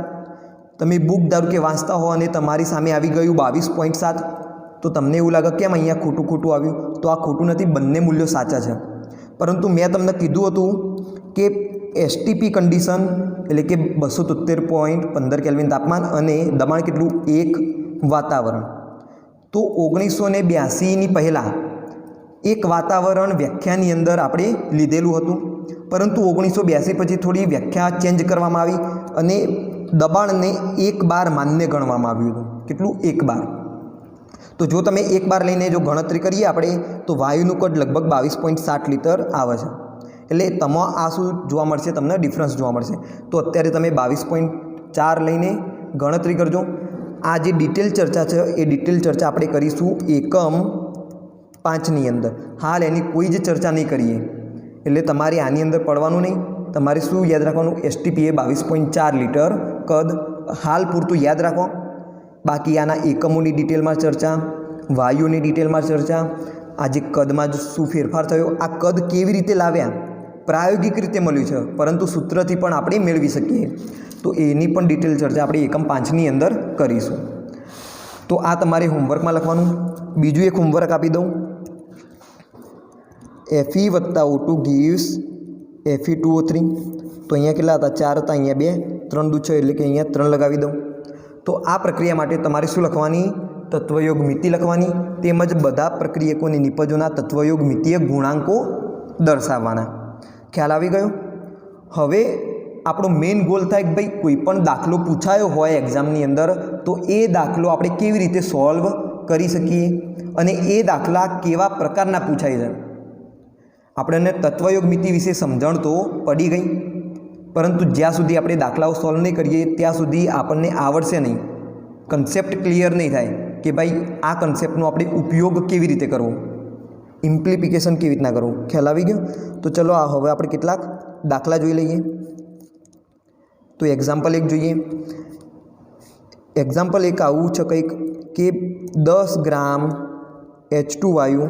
તમે બુક ધારો કે વાંચતા હો અને તમારી સામે આવી ગયું 22.7, તો તમને એવું લાગે કેમ અહીંયા ખોટું ખોટું આવ્યું? તો આ ખોટું નથી, બંને મૂલ્યો સાચા છે, પરંતુ મેં તમને કીધું હતું કે STP કન્ડિશન એટલે કે 273.15 કેલ્વિન તાપમાન અને દબાણ કેટલું? 1 વાતાવરણ। તો 1982ની પહેલાં એક વાતાવરણ વ્યાખ્યાની અંદર આપણે લીધેલું હતું, પરંતુ 1982 પછી થોડી વ્યાખ્યા ચેન્જ કરવામાં આવી અને દબાણને 1 બાર માન્ય ગણવામાં આવ્યું હતું। કેટલું? 1 બાર। તો જો તમે 1 બાર લઈને જો ગણતરી કરીએ આપણે તો વાયુનું કદ લગભગ 22.7 લીટર આવે છે। એટલે તમા આ શું જોવા મળશે? તમને ડિફરન્સ જોવા મળશે। તો અત્યારે તમે 22.4 લઈને ગણતરી કરજો। આ જે ડિટેલ ચર્ચા છે એ ડિટેલ ચર્ચા આપણે કરીશું એકમ 5ની અંદર, હાલ એની કોઈ જ ચર્ચા નહીં કરીએ, એટલે તમારે આની અંદર પડવાનું નહીં। તમારે શું યાદ રાખવાનું? STP એ 22.4 લીટર કદ, હાલ પૂરતું યાદ રાખો। બાકી આના એકમોની ડિટેલમાં ચર્ચા, વાયુની ડિટેલમાં ચર્ચા, આજે કદમાં જ શું ફેરફાર થયો, આ કદ કેવી રીતે લાવ્યા, પ્રાયોગિક રીતે મળ્યું છે, પરંતુ સૂત્રથી પણ આપણે મેળવી શકીએ, તો એની પણ ડિટેલ ચર્ચા આપણે એકમ 5ની અંદર કરીશું। તો આ તમારે હોમવર્કમાં લખવાનું। બીજું એક હોમવર્ક આપી દઉં, Fe વત્તા O2 gives Fe2O3। તો અહીંયા કેટલા હતા? 4 હતા, અહીંયા 2, 3 દુ 6 એટલે કે અહીંયા 3 લગાવી દઉં। તો આ પ્રક્રિયા માટે તમારે શું લખવાની? તત્વયોગ મિતિ લખવાની, તેમજ બધા પ્રક્રિયકોની નિપજોના તત્વયોગ મિતિય ગુણાંકો દર્શાવવાના। ખ્યાલ આવી ગયો? હવે આપણો મેઇન ગોલ થાય કે ભાઈ કોઈ પણ દાખલો પૂછાયો હોય એક્ઝામની અંદર તો એ દાખલો આપણે કેવી રીતે સોલ્વ કરી શકીએ અને એ દાખલા કેવા પ્રકારના પૂછાય છે. આપણને તત્વયોગ મિતિ વિશે સમજણ તો પડી ગઈ, પરંતુ જ્યાં સુધી આપણે દાખલાઓ સોલ્વ નહીં કરીએ ત્યાં સુધી આપણને આવડશે નહીં, કન્સેપ્ટ ક્લિયર નહીં થાય કે ભાઈ આ કન્સેપ્ટનો આપણે ઉપયોગ કેવી રીતે કરવો, ઇમ્પ્લિફિકેશન કેવી રીતના કરવું. ખ્યાલ આવી ગયો? તો ચલો આ હવે આપણે કેટલાક દાખલા જોઈ લઈએ. તો એક્ઝામ્પલ 1 જોઈએ. એક્ઝામ્પલ 1 આવું છે કંઈક કે 10 ગ્રામ H2 વાયુ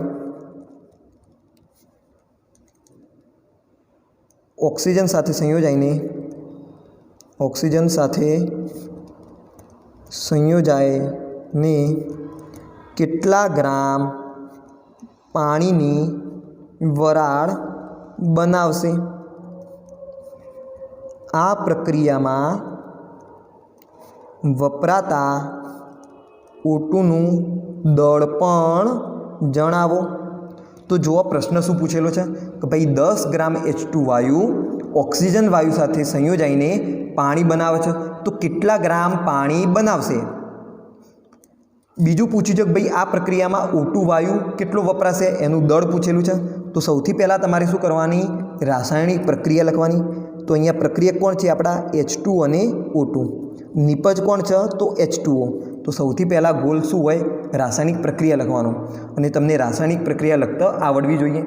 ઓક્સિજન સાથે સંયોજાઈને કેટલા ગ્રામ પાણીની વરાળ બનાવશે. આ પ્રક્રિયામાં વપરાતા O2નું દળપણ જણાવો. તો જુઓ પ્રશ્ન શું પૂછેલો છે કે ભાઈ 10 ગ્રામ H2 વાયુ ઓક્સિજન વાયુ સાથે સંયોજાઈને પાણી બનાવે છે, તો કેટલા ગ્રામ પાણી બનાવશે. બીજું પૂછ્યું છે કે ભાઈ આ પ્રક્રિયામાં O2 વાયુ કેટલો વપરાશે, એનું દળ પૂછેલું છે. તો સૌથી પહેલાં તમારે શું કરવાની, રાસાયણિક પ્રક્રિયા લખવાની. તો અહીંયા પ્રક્રિયક કોણ છે આપણા, H2 અને O2. નિપજ કોણ છે તો H2O. તો સૌથી પહેલાં ગોલ શું હોય, રાસાયણિક પ્રક્રિયા લખવાનું, અને તમને રાસાયણિક પ્રક્રિયા લખતા આવડવી જોઈએ.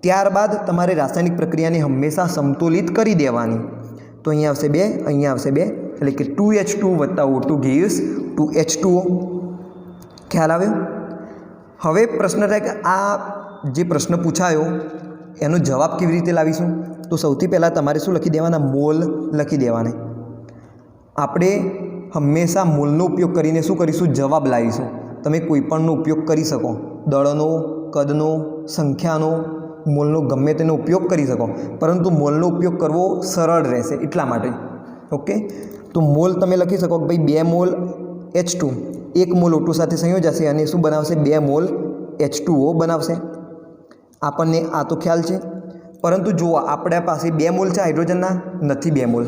ત્યારબાદ તમારે રાસાયણિક પ્રક્રિયાને હંમેશા સમતુલિત કરી દેવાની. તો અહીંયા આવશે 2, અહીંયા આવશે 2, એટલે કે 2H2 વત્તા O2 gives 2H2O. ખ્યાલ આવ્યો? હવે પ્રશ્ન થાય કે આ જે પ્રશ્ન પૂછાયો એનો જવાબ કેવી રીતે લાવીશું. તો સૌથી પહેલાં તમારે શું લખી દેવાના, મોલ લખી દેવાના. આપણે હંમેશા મોલનો ઉપયોગ કરીને શું કરીશું, જવાબ લાવીશું. તમે કોઈપણનો ઉપયોગ કરી શકો, દળનો, કદનો, સંખ્યાનો, મોલનો ગમે તેનો ઉપયોગ કરી શકો, પરંતુ મોલનો ઉપયોગ કરવો સરળ રહેશે એટલા માટે. ઓકે, તો મોલ તમે લખી શકો કે ભાઈ 2 મોલ H2 1 મોલ O2 સાથે સંયોજાશે અને શું બનાવશે, 2 મોલ H2O બનાવશે. આપણને આ તો ખ્યાલ છે, પરંતુ જુઓ આપણા પાસે 2 મોલ છે હાઇડ્રોજનના, નથી 2 મોલ.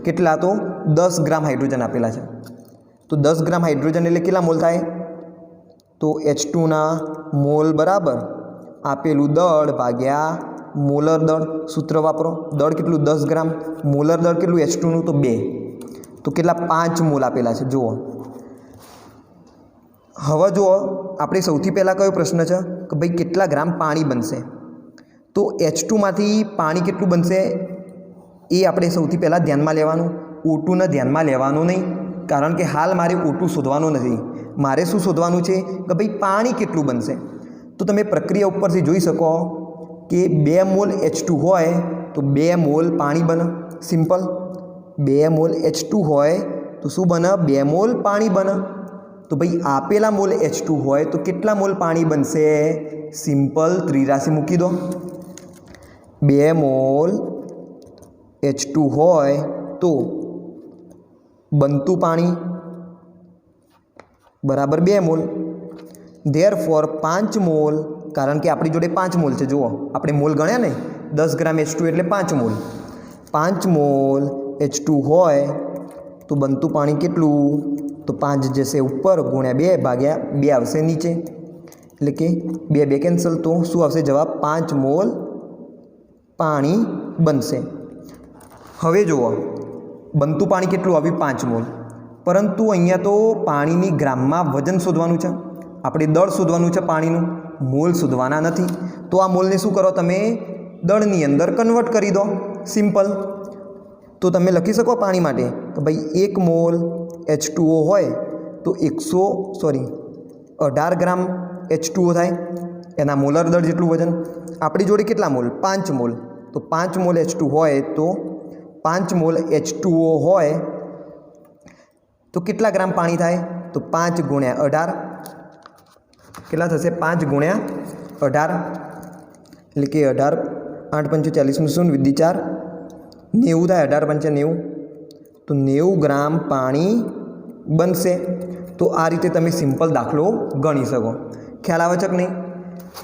કેટલા, તો 10 ગ્રામ હાઇડ્રોજન આપેલા છે. તો 10 ગ્રામ હાઇડ્રોજન એટલે કેટલા મોલ થાય, તો H2ના મોલ બરાબર આપેલું દળ ભાગ્યા મોલર દળ. સૂત્ર વાપરો, દળ કેટલું 10 ગ્રામ, મોલર દળ કેટલું H2નું તો 2, તો કેટલા 5 મોલ આપેલા છે. જુઓ હવે જુઓ આપણે સૌથી પહેલાં કયો પ્રશ્ન છે કે ભાઈ કેટલા ગ્રામ પાણી બનશે. તો H2માંથી પાણી કેટલું બનશે એ આપણે સૌથી પહેલાં ધ્યાનમાં લેવાનું. O2ને ધ્યાનમાં લેવાનું નહીં, કારણ કે હાલ મારે O2 શોધવાનું નથી, મારે શું શોધવાનું છે કે ભાઈ પાણી કેટલું બનશે. તો તમે પ્રક્રિયા ઉપરથી જોઈ શકો કે 2 મોલ H2 હોય તો 2 મોલ પાણી બને. સિમ્પલ, 2 મોલ H2 હોય તો શું બને, 2 મોલ પાણી બને. તો ભાઈ આપેલા મોલ H2 હોય તો કેટલા મોલ પાણી બનશે, સિમ્પલ ત્રિરાશી મૂકી દો. 2 મોલ H2 હોય તો બનતું પાણી બરાબર 2 મોલ. ધેરફોર 5 મોલ, કારણ કે આપણી જોડે 5 મોલ છે. જુઓ આપણે મોલ ગણ્યા ને, 10 ગ્રામ H2 એટલે 5 મોલ. 5 મોલ H2 હોય તો બનતું પાણી કેટલું, તો 5 જશે ઉપર ગુણ્યા 2 ભાગ્યા 2 આવશે નીચે, એટલે કે 2 2 કેન્સલ. તો શું આવશે જવાબ, 5 મોલ પાણી બનશે. હવે જુઓ બનતું પાણી કેટલું આવ્યું, 5 મોલ, પરંતુ અહીંયા તો પાણીની ગ્રામમાં વજન શોધવાનું છે, આપણે દળ શોધવાનું છે, પાણીનું મોલ શોધવાના નથી. તો આ મોલને શું કરો, તમે દળની અંદર કન્વર્ટ કરી દો. સિમ્પલ. તો તમે લખી શકો પાણી માટે કે ભાઈ 1 મોલ H2O હોય તો 18 ગ્રામ H2O થાય, એના મોલર દળ જેટલું વજન. આપણી જોડે કેટલા મોલ, 5 મોલ. તો 5 મોલ H2 હોય તો 5 મોલ H2O હોય તો કેટલા ગ્રામ પાણી થાય, તો 5 ગુણ્યા 18 કેટલા થશે, 5 ગુણ્યા 18 એટલે કે 18 8 × 5 = 40 વિધિ 4 90 થાય. 18 × 5 = 90, તો 90 ગ્રામ પાણી બનશે. તો આ રીતે તમે સિમ્પલ દાખલો ગણી શકો. ખ્યાલ આવે છે કે નહીં?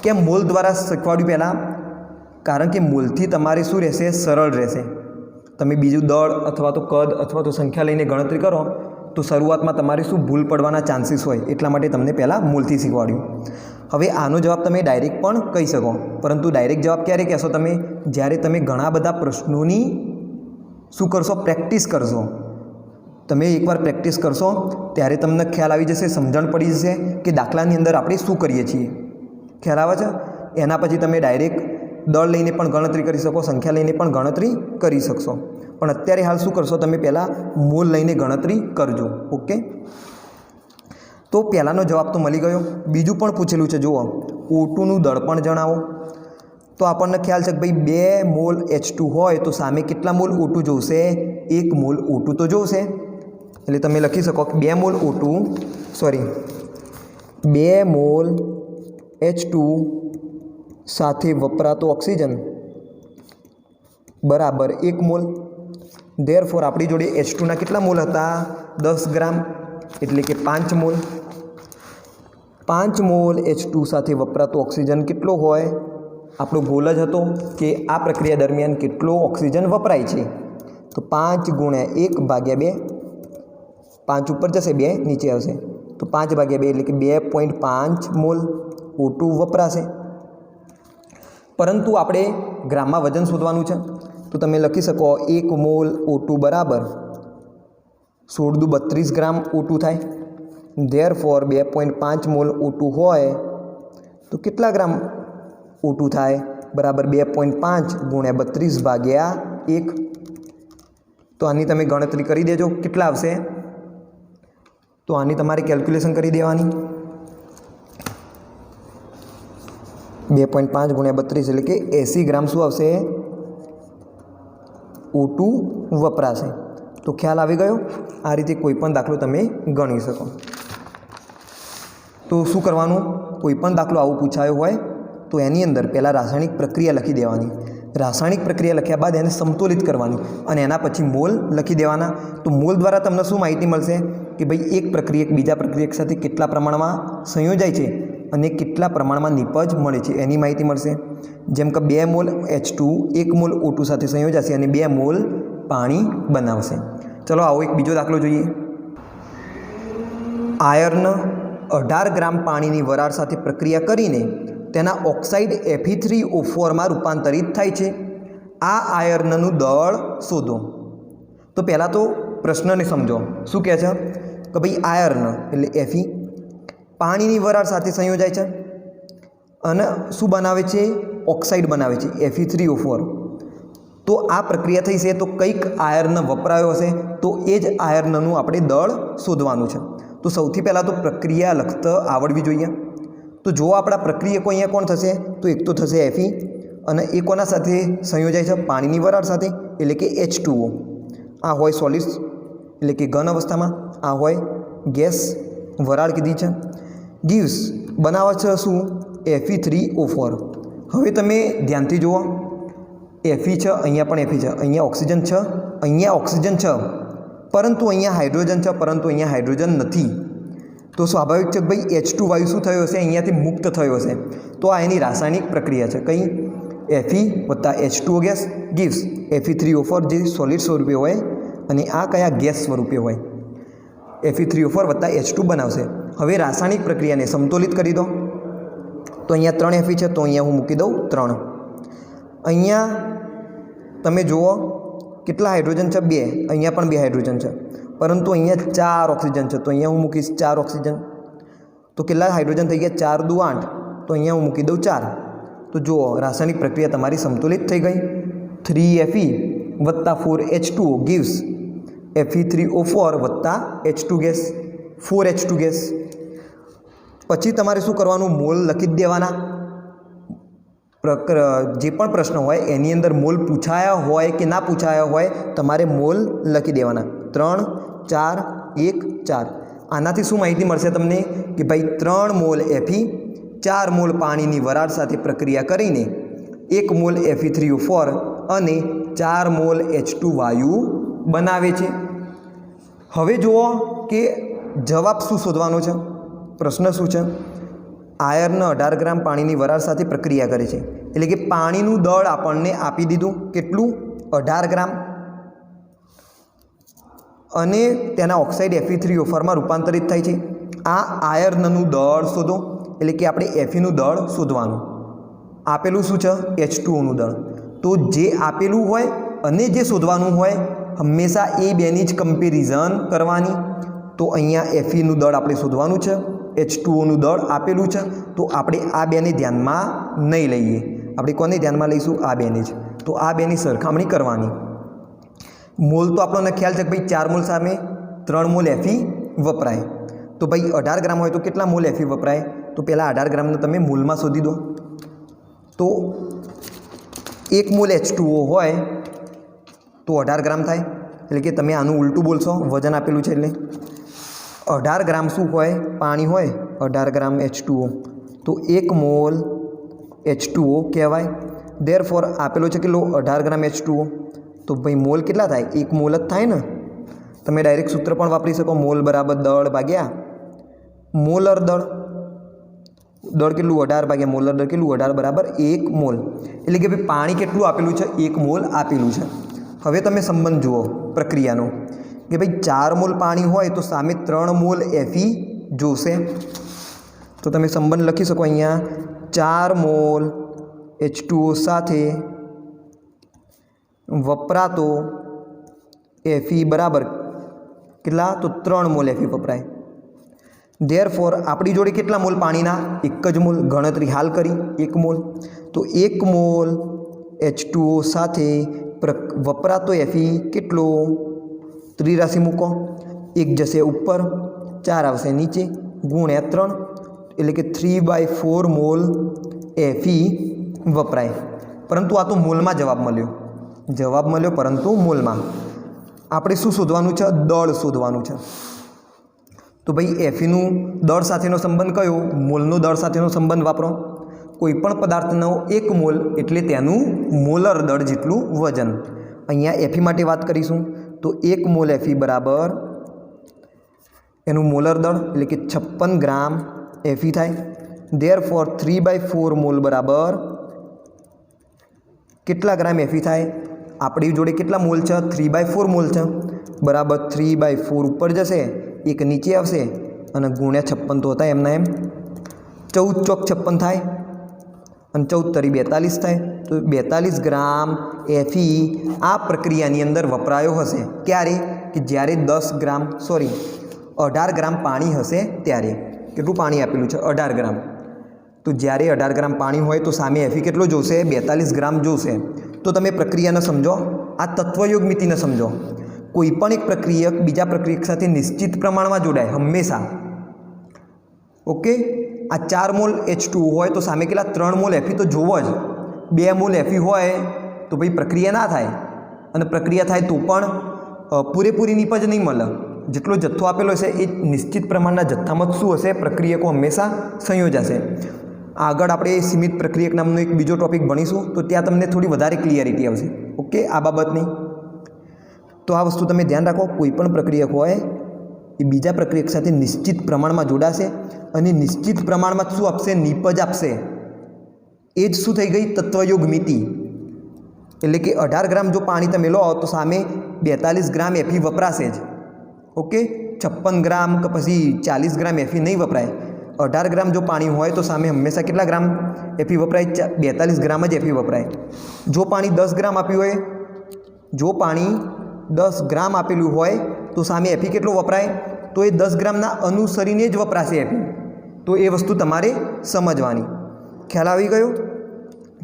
કેમ મોલ દ્વારા શીખવાડ્યું પહેલાં, કારણ કે મોલથી તમારે શું રહેશે, સરળ રહેશે. તમે બીજું દળ અથવા તો કદ અથવા તો સંખ્યા લઈને ગણતરી કરો તો શરૂઆતમાં તમારે શું ભૂલ પડવાના ચાન્સીસ હોય, એટલા માટે તમને પહેલાં મૂળથી શીખવાડ્યું. હવે આનો જવાબ તમે ડાયરેક્ટ પણ કહી શકો, પરંતુ ડાયરેક્ટ જવાબ ક્યારે કહેશો તમે? જ્યારે તમે ઘણા બધા પ્રશ્નોની શું કરશો? પ્રેક્ટિસ કરશો. તમે એકવાર પ્રેક્ટિસ કરશો ત્યારે તમને ખ્યાલ આવી જશે, સમજણ પડી જશે કે દાખલાની અંદર આપણે શું કરીએ છીએ. ખ્યાલ આવે છે? એના પછી તમે ડાયરેક્ટ દળ લઈને પણ ગણતરી કરી શકો, સંખ્યા લઈને પણ ગણતરી કરી શકશો. પણ અત્યારે હાલ શું કરશો? તમે પહેલાં મોલ લઈને ગણતરી કરજો. ઓકે, તો પહેલાંનો જવાબ તો મળી ગયો. બીજું પણ પૂછેલું છે, જુઓ, O2નું દળપણ જણાવો. તો આપણને ખ્યાલ છે કે ભાઈ 2 મોલ H2 હોય તો સામે કેટલા મોલ O2 જોશે? 1 મોલ O2 તો જોશે. એટલે તમે લખી શકો કે 2 મોલ H2 સાથે વપરાતો ઓક્સિજન બરાબર 1 મોલ. ધેરફોર આપણી જોડે H2ના કેટલા મોલ હતા? 10 ગ્રામ, એટલે કે 5 મોલ. 5 મોલ H2 સાથે વપરાતો ઓક્સિજન કેટલો હોય? આપણો ગોલ જ હતો કે આ પ્રક્રિયા દરમિયાન કેટલો ઓક્સિજન વપરાય છે. તો 5 ગુણ્યા 1/2, 5 ઉપર જશે, 2 નીચે આવશે, તો 5/2 એટલે કે 2.5 મોલ O2 વપરાશે. પરંતુ આપણે ગ્રામમાં વજન શોધવાનું છે, તો તમે લખી શકો 1 મોલ O2 બરાબર 16 દુ 32 ગ્રામ O2 થાય. ધેરફોર 2.5 મોલ O2 હોય તો કેટલા ગ્રામ O2 થાય? બરાબર 2.5 ગુણ્યા 32/1. તો આની તમે ગણતરી કરી દેજો કેટલા આવશે. તો આની તમારે કેલ્ક્યુલેશન કરી દેવાની. 2.5 ગુણ્યા 32 એટલે કે 80 ગ્રામ શું આવશે? O2 વપરાશે. તો ખ્યાલ આવી ગયો? આ રીતે કોઈ પણ દાખલો તમે ગણી શકો. તો શું કરવાનું? કોઈ પણ દાખલો આવું પૂછાયો હોય તો એની અંદર પહેલાં રાસાયણિક પ્રક્રિયા લખી દેવાની. રાસાયણિક પ્રક્રિયા લખ્યા બાદ એને સમતોલિત કરવાની અને એના પછી મોલ લખી દેવાના. તો મોલ દ્વારા તમને શું માહિતી મળશે કે ભાઈ એક પ્રક્રિયક બીજા પ્રક્રિયક સાથે કેટલા પ્રમાણમાં સંયોજાય છે અને કેટલા પ્રમાણમાં નિપજ મળે છે એની માહિતી મળશે. જેમ કે 2 મોલ H2 1 મોલ O2 સાથે સંયોજાશે અને 2 મોલ પાણી બનાવશે. ચલો આવો એક બીજો દાખલો જોઈએ. આયર્ન 18 ગ્રામ પાણીની વરાળ સાથે પ્રક્રિયા કરીને તેના ઓક્સાઇડ Fe3O4 માં રૂપાંતરિત થાય છે. આ આયર્નનું દળ શોધો. તો પહેલાં તો પ્રશ્નને સમજો. શું કહે છે કે ભાઈ આયર્ન એટલે Fe પાણીની વરાળ સાથે સંયોજાય છે અને શું બનાવે છે? ઓક્સાઇડ બનાવે છે Fe3O4. તો આ પ્રક્રિયા થઈ છે તો કંઈક આયર્ન વપરાયો હશે, તો એ જ આયર્નનું આપણે દળ શોધવાનું છે. તો સૌથી પહેલાં તો પ્રક્રિયા લખતા આવડવી જોઈએ. તો જો આપણા પ્રક્રિયકો અહીંયા કોણ થશે? તો એક તો થશે Fe અને એ કોના સાથે સંયોજાય છે? પાણીની વરાળ સાથે, એટલે કે H2O. આ હોય સોલિડ એટલે કે ઘન અવસ્થામાં, આ હોય ગેસ વરાળ કીધી છે. ગીવ્સ બનાવે છે શું? Fe3O4. હવે તમે ધ્યાનથી જુઓ, Fe છે, અહીંયા પણ Fe છે, અહીંયા ઓક્સિજન છે, અહીંયા ઓક્સિજન છે, પરંતુ અહીંયા હાઇડ્રોજન છે, પરંતુ અહીંયા હાઇડ્રોજન નથી. તો સ્વાભાવિક છે કે ભાઈ H2 વાયુ શું થયો હશે? અહીંયાથી મુક્ત થયો હશે. તો આ એની રાસાયણિક પ્રક્રિયા છે. કઈ? Fe વત્તા H2O ગેસ ગીવ્સ Fe3O4 જે સોલિડ સ્વરૂપે હોય અને આ કયા ગેસ સ્વરૂપે હોય? Fe3O4 વત્તા H2 બનાવશે. હવે રાસાયણિક પ્રક્રિયાને સમતોલિત કરી દો. તો અહીંયા 3 Fe છે, તો અહીંયા હું મૂકી દઉં 3. અહીંયા તમે જુઓ કેટલા હાઇડ્રોજન છે? 2. અહીંયા પણ 2 હાઇડ્રોજન છે, પરંતુ અહીંયા 4 ઓક્સિજન છે, તો અહીંયા હું મૂકીશ 4 ઓક્સિજન. તો કેટલા હાઇડ્રોજન થઈ ગયા? 4 દુ 8, તો અહીંયા હું મૂકી દઉં 4. તો જુઓ રાસાયણિક પ્રક્રિયા તમારી સમતુલિત થઈ ગઈ. 3Fe વત્તા 4H2O ગીવ્સ Fe3O4 વત્તા H2 ગેસ, 4H2 ગેસ. પછી તમારે શું કરવાનું? મોલ લખી જ દેવાના. જે પણ પ્રશ્ન હોય એની અંદર મોલ પૂછાયા હોય કે ના પૂછાયા હોય, તમારે મોલ લખી દેવાના. 3, 4, 1, 4. આનાથી શું માહિતી મળશે તમને કે ભાઈ 3 મોલ Fe 4 મોલ પાણીની વરાળ સાથે પ્રક્રિયા કરીને 1 મોલ Fe3O4 અને 4 મોલ H2 વાયુ બનાવે છે. હવે જુઓ કે જવાબ શું શોધવાનો છે. પ્રશ્ન શું છે? આયર્ન 18 ગ્રામ પાણીની વરાળ સાથે પ્રક્રિયા કરે છે, એટલે કે પાણીનું દળ આપણને આપી દીધું. કેટલું? 18 ગ્રામ. અને તેના ઓક્સાઇડ Fe3O4 માં રૂપાંતરિત થાય છે. આ આયર્નનું દળ શોધો, એટલે કે આપણે Feનું દળ શોધવાનું. આપેલું શું છે? H2Oનું દળ. તો જે આપેલું હોય અને જે શોધવાનું હોય હંમેશા એ બેની જ કમ્પેરિઝન કરવાની. તો અહીંયા Feનું દળ આપણે શોધવાનું છે, H2Oનું દળ આપેલું છે, તો આપણે આ બેને ધ્યાનમાં નહીં લઈએ. આપણે કોને ધ્યાનમાં લઈશું? આ બેને જ. તો આ બેની સરખામણી કરવાની. મોલ તો આપણને ખ્યાલ છે કે ભાઈ 4 મોલ સામે 3 મોલ Fe વપરાય. તો ભાઈ 18 ગ્રામ હોય તો કેટલા મોલ Fe વપરાય? તો પહેલાં 18 ગ્રામને તમે મોલમાં શોધી દો. તો 1 મોલ H2O હોય તો 18 ગ્રામ થાય. એટલે કે તમે આનું ઉલટું બોલશો, વજન આપેલું છે એટલે 18 ગ્રામ શું હોય? પાણી હોય. 18 ગ્રામ H2O તો 1 મોલ H2O કહેવાય. ધેરફોર આપેલો છે કેટલો? 18 ગ્રામ H2O. તો ભાઈ મોલ કેટલા થાય? 1 મોલ જ થાય ને. તમે ડાયરેક્ટ સૂત્ર પણ વાપરી શકો, મોલ બરાબર દળ ભાગ્યા મોલર દળ. દળ કેટલું? 18 ભાગ્યા મોલર દળ કેટલું? 18 બરાબર 1 મોલ. એટલે કે ભાઈ પાણી કેટલું આપેલું છે? 1 મોલ આપેલું છે. હવે તમે સંબંધ જુઓ પ્રક્રિયાનો કે ભાઈ 4 મોલ પાણી હોય તો સામે 3 મોલ Fe જોશે. તો તમે સંબંધ લખી શકો અહીંયા 4 મોલ H2O સાથે વપરાતો Fe બરાબર કેટલા? તો 3 મોલ Fe વપરાય. ધેરફોર આપણી જોડે કેટલા મોલ પાણીના? 1 જ મોલ. ગણતરી હાલ કરી 1 મોલ. તો 1 મોલ H2O સાથે વપરાતો Fe કેટલો? ત્રિરાશિ મૂકો, 1 જશે ઉપર, 4 આવશે નીચે, ગુણ્યા 3, એટલે કે 3/4 મોલ Fe વપરાય. પરંતુ આ તો મોલમાં જવાબ મળ્યો, પરંતુ મોલમાં. આપણે શું શોધવાનું છે? દળ શોધવાનું છે. તો ભાઈ Feનું દળ સાથેનો સંબંધ કયો? મોલનો દળ સાથેનો સંબંધ વાપરો. કોઈપણ પદાર્થનો 1 મોલ એટલે તેનું મોલર દળ જેટલું વજન. અહીંયા Fe માટે વાત કરીશું તો 1 મોલ Fe બરાબર એનું મોલર દળ એટલે કે 56 ગ્રામ Fe થાય. ધેરફોર 3/4 મોલ બરાબર કેટલા ગ્રામ Fe થાય? આપણી જોડે કેટલા મોલ છે? 3/4 મોલ છે. બરાબર 3/4 ઉપર જશે, 1 નીચે આવશે અને ગુણ્યા 56 તો હતા એમના એમ. 14 ચોક 56 થાય અને 14 તરી 42 થાય. તો 42 ગ્રામ Fe આ પ્રક્રિયાની અંદર વપરાયો હશે. ક્યારે? કે જ્યારે 18 ગ્રામ પાણી હશે ત્યારે. કેટલું પાણી આપેલું છે? 18 ગ્રામ. તો જ્યારે 18 ગ્રામ પાણી હોય તો સામે Fe કેટલો જોશે? 42 ગ્રામ જોશે. તો તમે પ્રક્રિયાને સમજો, આ તત્વયોગ મિતિને સમજો. કોઈપણ એક પ્રક્રિયક બીજા પ્રક્રિયક સાથે નિશ્ચિત પ્રમાણમાં જોડાય હંમેશા. ઓકે, આ 4 મોલ H2O હોય તો સામે કેટલા? 3 મોલ Fe તો જોવો જ. 2 મોલ Fe હોય તો ભાઈ પ્રક્રિયા ના થાય, અને પ્રક્રિયા થાય તો પણ પૂરેપૂરી નીપજ નહીં મળે. જેટલો જથ્થો આપેલો હશે એ નિશ્ચિત પ્રમાણના જથ્થામાં શું હશે? પ્રક્રિયકો હંમેશા સંયોજાશે. આગળ આપણે સીમિત પ્રક્રિયક નામનો એક બીજો ટોપિક ભણીશું, તો ત્યાં તમને થોડી વધારે ક્લિયરિટી આવશે. ઓકે, આ બાબતની. તો આ વસ્તુ તમે ધ્યાન રાખો. કોઈ પણ પ્રક્રિયક હોય એ બીજા પ્રક્રિયક સાથે નિશ્ચિત પ્રમાણમાં જોડાશે અને નિશ્ચિત પ્રમાણમાં શું આપશે? નીપજ આપશે. એ જ શું થઈ ગઈ? તત્વયોગ મિતિ. એટલે કે 18 ગ્રામ જો પાણી તમે લો તો સામે 42 ગ્રામ Fe વપરાશે જ. ઓકે, 56 ગ્રામ કે પછી 40 ગ્રામ Fe નહીં વપરાય. 18 ગ્રામ જો પાણી હોય તો સામે હંમેશા કેટલા ગ્રામ Fe વપરાય? 42 ગ્રામ જ Fe વપરાય. જો પાણી 10 ગ્રામ આપ્યું હોય, જો પાણી 10 ગ્રામ આપેલું હોય તો સામે Fe કેટલો વપરાય? તો એ 10 ગ્રામના અનુસરીને જ વપરાશે Fe. તો એ વસ્તુ તમારે સમજવાની. ખ્યાલ આવી ગયો?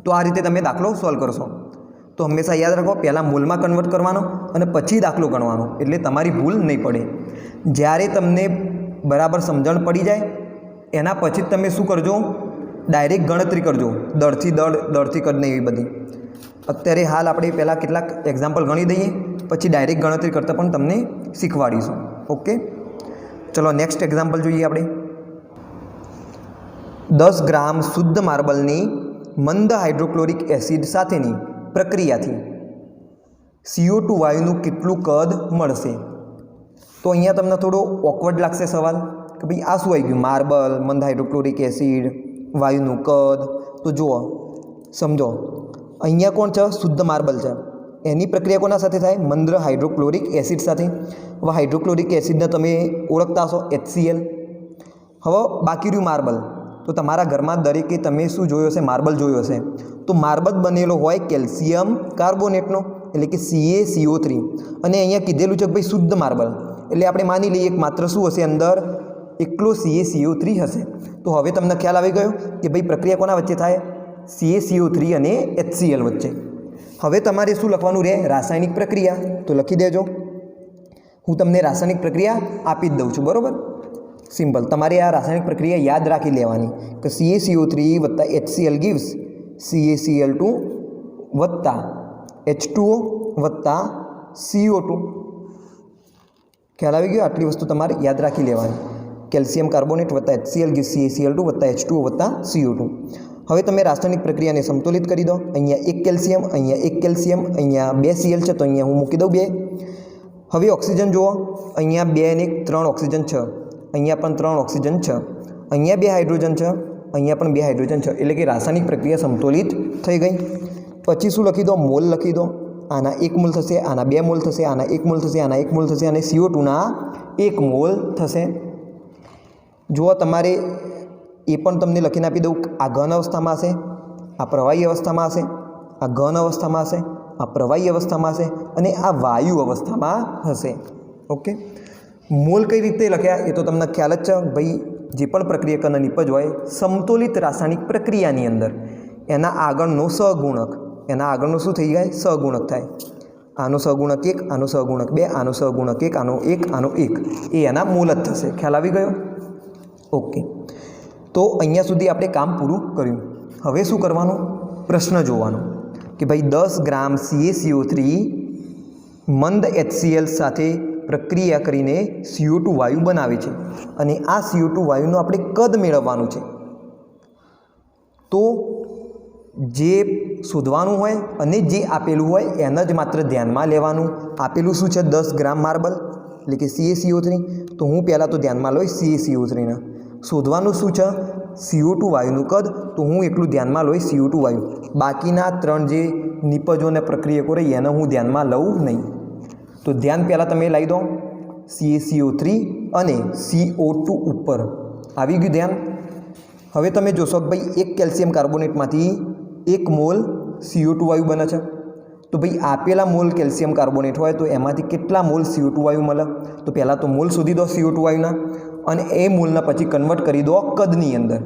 તો આ રીતે તમે દાખલો સોલ્વ કરશો. તો હંમેશા યાદ રાખો, પહેલાં મોલમાં કન્વર્ટ કરવાનો અને પછી દાખલો ગણવાનો, એટલે તમારી ભૂલ નહીં પડે. જ્યારે તમને બરાબર સમજણ પડી જાય એના પછી જ તમે શું કરજો? ડાયરેક્ટ ગણતરી કરજો. દળથી કરીને એવી બધી. અત્યારે હાલ આપણે પહેલાં કેટલાક એક્ઝામ્પલ ગણી દઈએ, પછી ડાયરેક્ટ ગણતરી કરતાં પણ તમને શીખવાડીશું. ઓકે, ચલો નેક્સ્ટ એક્ઝામ્પલ જોઈએ આપણે. 10 ગ્રામ શુદ્ધ માર્બલની મંદ હાઇડ્રોક્લોરિક એસિડ સાથેની પ્રક્રિયાથી CO2 વાયુનું કેટલું કદ મળશે? તો અહીંયા તમને થોડો ઓકવર્ડ લાગશે સવાલ કે ભાઈ આ શું આવી ગયું? માર્બલ, મંદ હાઇડ્રોક્લોરિક એસિડ, વાયુનું કદ. તો જુઓ, સમજો, અહીંયા કોણ છે? શુદ્ધ માર્બલ છે. એની પ્રક્રિયા કોના સાથે થાય? મંદ હાઇડ્રોક્લોરિક એસિડ સાથે. હવે હાઇડ્રોક્લોરિક એસિડને તમે ઓળખતા હશો HCl. હવે બાકી રહ્યું માર્બલ. તો તમારા ઘરમાં દરેકે તમે શું જોયો હશે? માર્બલ જોયો હશે. તો માર્બલ બનેલો હોય કેલ્શિયમ કાર્બોનેટનો, એટલે કે CaCO3. અને અહીંયા કીધેલું છે કે ભાઈ શુદ્ધ માર્બલ, એટલે આપણે માની લઈએ કે માત્ર શું હશે અંદર? એકલો CaCO3 હશે. તો હવે તમને ખ્યાલ આવી ગયો કે ભાઈ પ્રક્રિયા કોના વચ્ચે થાય? CaCO3 અને HCl વચ્ચે. હવે તમારે શું લખવાનું રહે? રાસાયણિક પ્રક્રિયા. તો લખી દેજો. હું તમને રાસાયણિક પ્રક્રિયા આપી જ દઉં છું, બરાબર? સિમ્પલ. તમારે આ રાસાયણિક પ્રક્રિયા યાદ રાખી લેવાની કે CaCO3 વત્તા HCl gives CaCl2 વત્તા H2O વત્તા CO2. ખ્યાલ આવી ગયો? આટલી વસ્તુ તમારે યાદ રાખી લેવાની. કેલ્શિયમ કાર્બોનેટ વત્તા HCl gives CaCl2 વત્તા H2O વત્તા CO2. હવે તમે રાસાયણિક પ્રક્રિયાને સમતુલિત કરી દો. અહીંયા એક કેલ્શિયમ, અહીંયા એક કેલ્શિયમ, અહીંયા 2 Cl છે, તો અહીંયા હું મૂકી દઉં 2. હવે ઓક્સિજન જુઓ. અહીંયા 2 અને 3 ઓક્સિજન છે, અહીંયા પણ 3 ઓક્સિજન છે, અહીંયા 2 હાઇડ્રોજન છે, અહીંયા પણ 2 હાઇડ્રોજન છે. એટલે કે રાસાયણિક પ્રક્રિયા સમતુલિત થઈ ગઈ. પછી શું લખી દો? મોલ લખી દો. આના 1 મોલ થશે, આના 2 મોલ થશે, આના 1 મોલ થશે, આના 1 મોલ થશે, અને CO2ના 1 મોલ થશે. જુઓ, તમારે એ પણ તમને લખીને આપી દઉં. આ ઘન અવસ્થામાં હશે, આ પ્રવાહી અવસ્થામાં હશે, આ ઘન અવસ્થામાં હશે, આ પ્રવાહી અવસ્થામાં હશે, અને આ વાયુ અવસ્થામાં હશે. ઓકે. મોલ કઈ રીતે લખ્યા એ તો તમને ખ્યાલ જ છે. ભાઈ જે પણ પ્રક્રિયકના નિપજ હોય સમતોલિત રાસાયણિક પ્રક્રિયાની અંદર એના આગળનો સહગુણક, એના આગળનું શું થઈ જાય? સહગુણક થાય. આનો સહગુણક 1, આનો સહગુણક 2, આનો સહગુણક 1, આનો 1, આનો 1, એ એના મોલ જ થશે. ખ્યાલ આવી ગયો? ઓકે. તો અહીંયા સુધી આપણે કામ પૂરું કર્યું. હવે શું કરવાનું? પ્રશ્ન જોવાનો કે ભાઈ 10 ગ્રામ CaCO3 મંદ HCl સાથે પ્રક્રિયા કરીને CO2 વાયુ બનાવે છે, અને આ CO2 વાયુનું આપણે કદ મેળવવાનું છે. તો જે શોધવાનું હોય અને જે આપેલું હોય એને જ માત્ર ધ્યાનમાં લેવાનું. આપેલું શું છે? 10 ગ્રામ માર્બલ, એટલે કે CaCO3. તો હું પહેલાં તો ધ્યાનમાં લઈશ CaCO3ના. શોધવાનું શું છે? CO2 વાયુનું કદ. તો હું એટલું ધ્યાનમાં લઈશ CO2 વાયુ. બાકીના 3 જે નિપજો અને પ્રક્રિયકો રહી એને હું ધ્યાનમાં લઉં નહીં. તો ધ્યાન પહેલાં તમે લાવી દો CaCO3 અને CO2 ઉપર. આવી ગયું ધ્યાન? હવે તમે જોશો કે ભાઈ 1 કેલ્શિયમ કાર્બોનેટમાંથી 1 મોલ CO2 વાયુ બને છે. તો ભાઈ આપેલા મોલ કેલ્શિયમ કાર્બોનેટ હોય તો એમાંથી કેટલા મોલ CO2 વાયુ મળે? તો પહેલાં તો મોલ શોધી દો CO2 વાયુના, અને એ મોલના પછી કન્વર્ટ કરી દો કદની અંદર.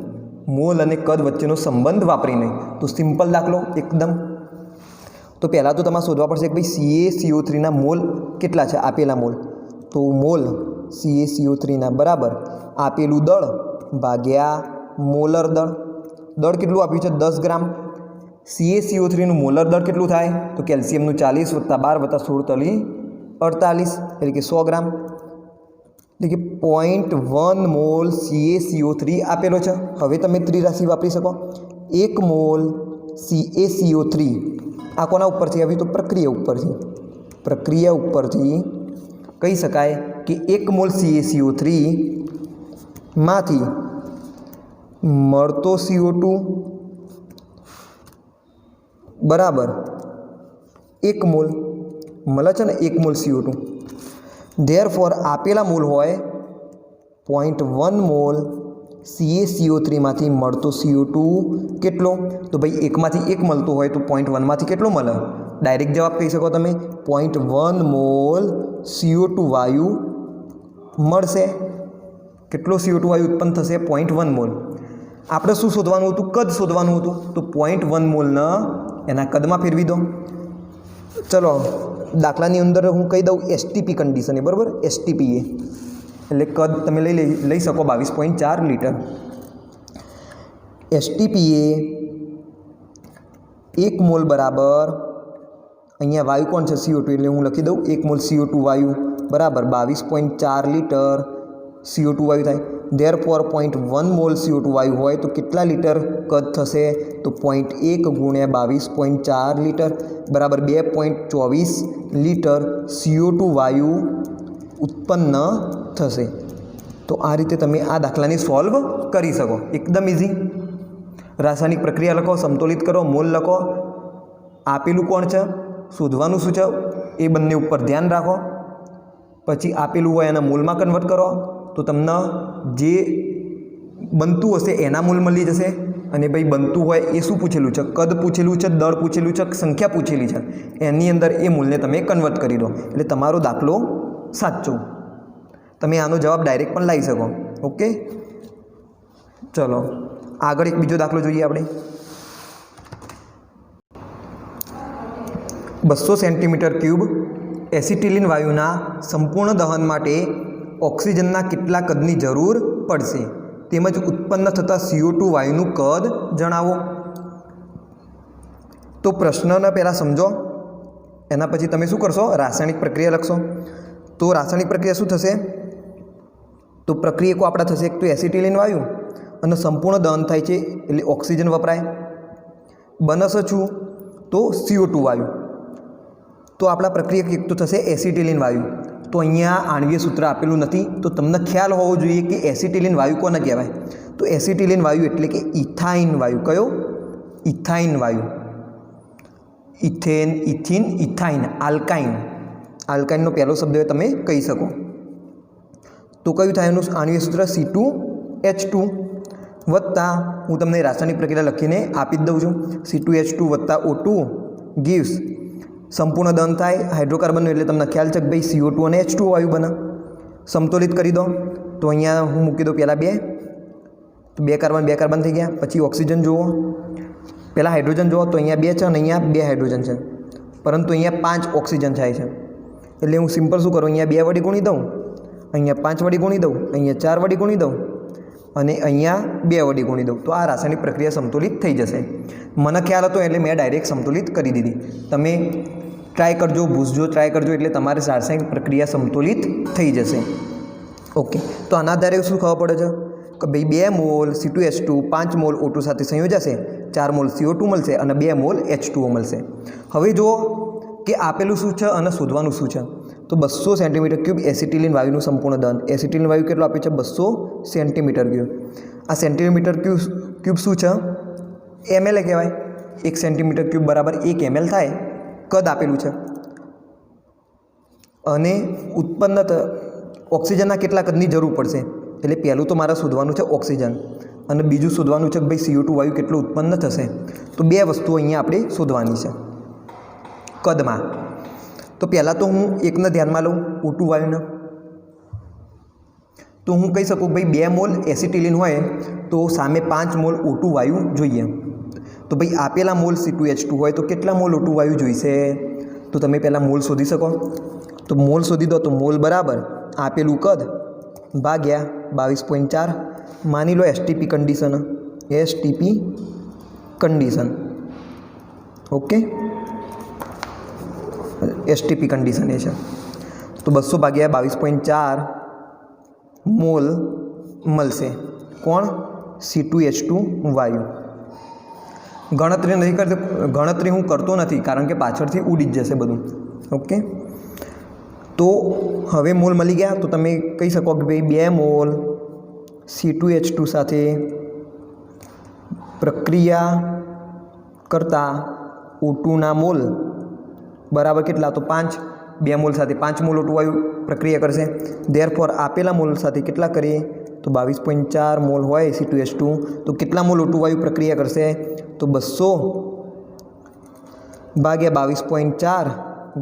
મોલ અને કદ વચ્ચેનો સંબંધ વાપરીને. તો સિમ્પલ દાખલો એકદમ. તો પહેલાં તો તમારે શોધવા પડશે કે ભાઈ CaCO3ના મોલ કેટલા છે? આપેલા મોલ. તો મોલ CaCO3ના બરાબર આપેલું દળ ભાગ્યા મોલર દળ. દળ કેટલું આપ્યું છે? 10 ગ્રામ. CaCO3નું મોલર દળ કેટલું થાય? તો કેલ્શિયમનું 40 વત્તા 12 વત્તા 16 48, એટલે કે 100 ગ્રામ. એટલે કે 0.1 મોલ CaCO3 આપેલો છે. હવે તમે ત્રિરાશિ વાપરી શકો. 1 મોલ CaCO3 આ કોના ઉપરથી આવી? તો પ્રક્રિયા ઉપરથી. પ્રક્રિયા ઉપરથી કહી શકાય કે 1 મોલ CaCO3 માંથી મળતો CO2 બરાબર 1 મોલ મળે છે ને, 1 મોલ CO2. ધેરફોર આપેલા મોલ હોય 0.1 મોલ CaCO3 માંથી મળતો CO2 કેટલો? તો ભાઈ 1 માંથી 1 મળતો હોય તો 0.1 માંથી કેટલો મળે? ડાયરેક્ટ જવાબ કહી શકો તમે 0.1 મોલ CO2 વાયુ મળશે. કેટલો CO2 વાયુ ઉત્પન્ન થશે? 0.1 મોલ. આપણે શું શોધવાનું હતું? કદ શોધવાનું હતું. તો 0.1 મોલને એના કદમાં ફેરવી દો. ચલો દાખલાની અંદર હું કહી દઉં STP કન્ડિશને, બરાબર? STP એટલે કદ તમે લઈ શકો 22.4 લીટર. STP એ 1 મોલ બરાબર, અહીંયા વાયુ કોણ છે? CO2, એટલે હું લખી દઉં 1 મોલ CO2 વાયુ બરાબર 22.4 લીટર CO2 વાયુ થાય. ધેરફોર 0.1 મોલ CO2 વાયુ હોય તો કેટલા લીટર કદ થશે? તો 0.1 ગુણ્યા 22.4 લીટર બરાબર 2.24 લીટર CO2 વાયુ ઉત્પન્ન થશે. તો આ રીતે તમે આ દાખલાને સોલ્વ કરી શકો. એકદમ ઇઝી. રાસાયણિક પ્રક્રિયા લખો, સમતોલિત કરો, મોલ લખો. આપેલું કોણ છે? શોધવાનું શું છે એ બંને ઉપર ધ્યાન રાખો. પછી આપેલું હોય એના મૂલમાં કન્વર્ટ કરો તો તમને જે બનતું હશે એના મૂલ મળી જશે. અને ભાઈ બનતું હોય એ શું પૂછેલું છે, કદ પૂછેલું છે, દળ પૂછેલું છે, સંખ્યા પૂછેલી છે, એની અંદર એ મૂલને તમે કન્વર્ટ કરી દો એટલે તમારો દાખલો સાચો. તમે આનો જવાબ ડાયરેક્ટ પણ લાવી શકો. ઓકે, ચલો આગળ એક બીજો દાખલો જોઈએ આપણે. 200 સેન્ટીમીટર ક્યુબ એસિટિલિન વાયુના સંપૂર્ણ દહન માટે ઓક્સિજનના કેટલા કદની જરૂર પડશે તેમજ ઉત્પન્ન થતા CO2 વાયુનું કદ જણાવો. તો પ્રશ્નને પહેલાં સમજો, એના પછી તમે શું કરશો, રાસાયણિક પ્રક્રિયા લખશો. તો રાસાયણિક પ્રક્રિયા શું થશે, તો પ્રક્રિયકો આપણા થશે એક તો એસિટિલિન વાયુ અને સંપૂર્ણ દહન થાય છે એટલે ઓક્સિજન વપરાય. બનશે શું, તો CO2 વાયુ. તો આપણા પ્રક્રિયક એક તો થશે એસિટિલિન વાયુ. તો અહીંયા આણ્વીય સૂત્ર આપેલું નથી, તો તમને ખ્યાલ હોવો જોઈએ કે એસિટિલિન વાયુ કોને કહેવાય. તો એસિટિલિન વાયુ એટલે કે ઇથાઇન વાયુ. કયો, ઇથાઇન વાયુ. Ethane, ethene, ethyne, alkyne. આલ્કાઇનનો પહેલો શબ્દ તમે કહી શકો. તો કયું થાય એનું આણ્વીય સૂત્ર, C2H2 વત્તા, હું તમને રાસાયણિક પ્રક્રિયા લખીને આપી જ દઉં છું, C2H2 વત્તા O2 gives, સંપૂર્ણ દહન થાય હાઇડ્રોકાર્બનનું એટલે તમને ખ્યાલ છે કે ભાઈ CO2 અને H2 વાયુ બને. સમતોલિત કરી દો તો અહીંયા હું મૂકી દઉં પહેલાં 2, તો 2 કાર્બન થઈ ગયા. પછી ઓક્સિજન જુઓ, પહેલાં હાઇડ્રોજન જુઓ તો અહીંયા 2 છે અને અહીંયા 2 હાઇડ્રોજન છે, પરંતુ અહીંયા 5 ઓક્સિજન થાય છે. એટલે હું સિમ્પલ શું કરું, અહીંયા 2 વડે ગુણી દઉં, અહીંયા 5 વડે ગુણી દઉં, અહીંયા 4 વડે ગુણી દઉં અને અહીંયા 2 વડે ગુણી દઉં. તો આ રાસાયણિક પ્રક્રિયા સમતુલિત થઈ જશે. મને ખ્યાલ હતો એટલે મેં ડાયરેક્ટ સમતુલિત કરી દીધી. તમે ટ્રાય કરજો, ભૂસજો, ટ્રાય કરજો એટલે તમારી રાસાયણિક પ્રક્રિયા સમતુલિત થઈ જશે. ઓકે, તો આના આધારે શું ખબર પડે છે કે ભાઈ 2 મોલ C2H2 5 મોલ O2 સાથે સંયોજાશે, 4 મોલ CO2 મળશે અને 2 મોલ H2O મળશે. હવે જુઓ કે આપેલું શું છે અને શોધવાનું શું છે. તો 200 સેન્ટીમીટર ક્યુબ એસિટિલિન વાયુનું સંપૂર્ણ દહન. એસિટિલિન વાયુ કેટલું આપ્યું છે, 200 સેન્ટીમીટર ક્યુબ. આ સેન્ટીમીટર ક્યુબ શું છે, ml કહેવાય. 1 સેન્ટીમીટર ક્યુબ બરાબર 1 ml થાય. કદ આપેલું છે અને ઉત્પન્ન ઓક્સિજનના કેટલા કદની જરૂર પડશે. એટલે પહેલું તો મારે શોધવાનું છે ઓક્સિજન અને બીજું શોધવાનું છે કે ભાઈ CO2 વાયુ કેટલું ઉત્પન્ન થશે. તો 2 વસ્તુઓ અહીંયા આપણે શોધવાની છે કદમાં. તો પહેલાં તો હું એકને ધ્યાનમાં લઉં, O2 વાયુને. તો હું કહી શકું ભાઈ 2 મોલ એસિટિલિન હોય તો સામે 5 મોલ O2 વાયુ જોઈએ. તો ભાઈ આપેલા મોલ C2H2 હોય તો કેટલા મોલ O2 વાયુ જોઈશે. તો તમે પહેલાં મોલ શોધી શકો. તો મોલ શોધી દો તો મોલ બરાબર આપેલું કદ ભાગ્યા 22.4. માની લો STP condition, STP condition. Okay, STP condition એ છે. તો 200 ભાગ્યા 22.4 મોલ મળશે. કોણ, C2H2 વાયુ. ગણતરી હું કરતો નથી કારણ કે પાછળથી ઉડી જ જશે બધું. ઓકે, તો હવે મોલ મળી ગયા. તો તમે કહી શકો કે ભાઈ 2 મોલ C2H2 સાથે પ્રક્રિયા કરતા O2ના મોલ બરાબર કેટલા, તો 5. 2 મોલ સાથે 5 મોલ O2 વાયુ પ્રક્રિયા કરશે. ધેરફોર આપેલા મોલ સાથે કેટલા કરીએ તો 22.4 મોલ હોય C2H2 તો કેટલા મોલ O2 વાયુ પ્રક્રિયા કરશે. તો 200 ભાગ્યા 22.4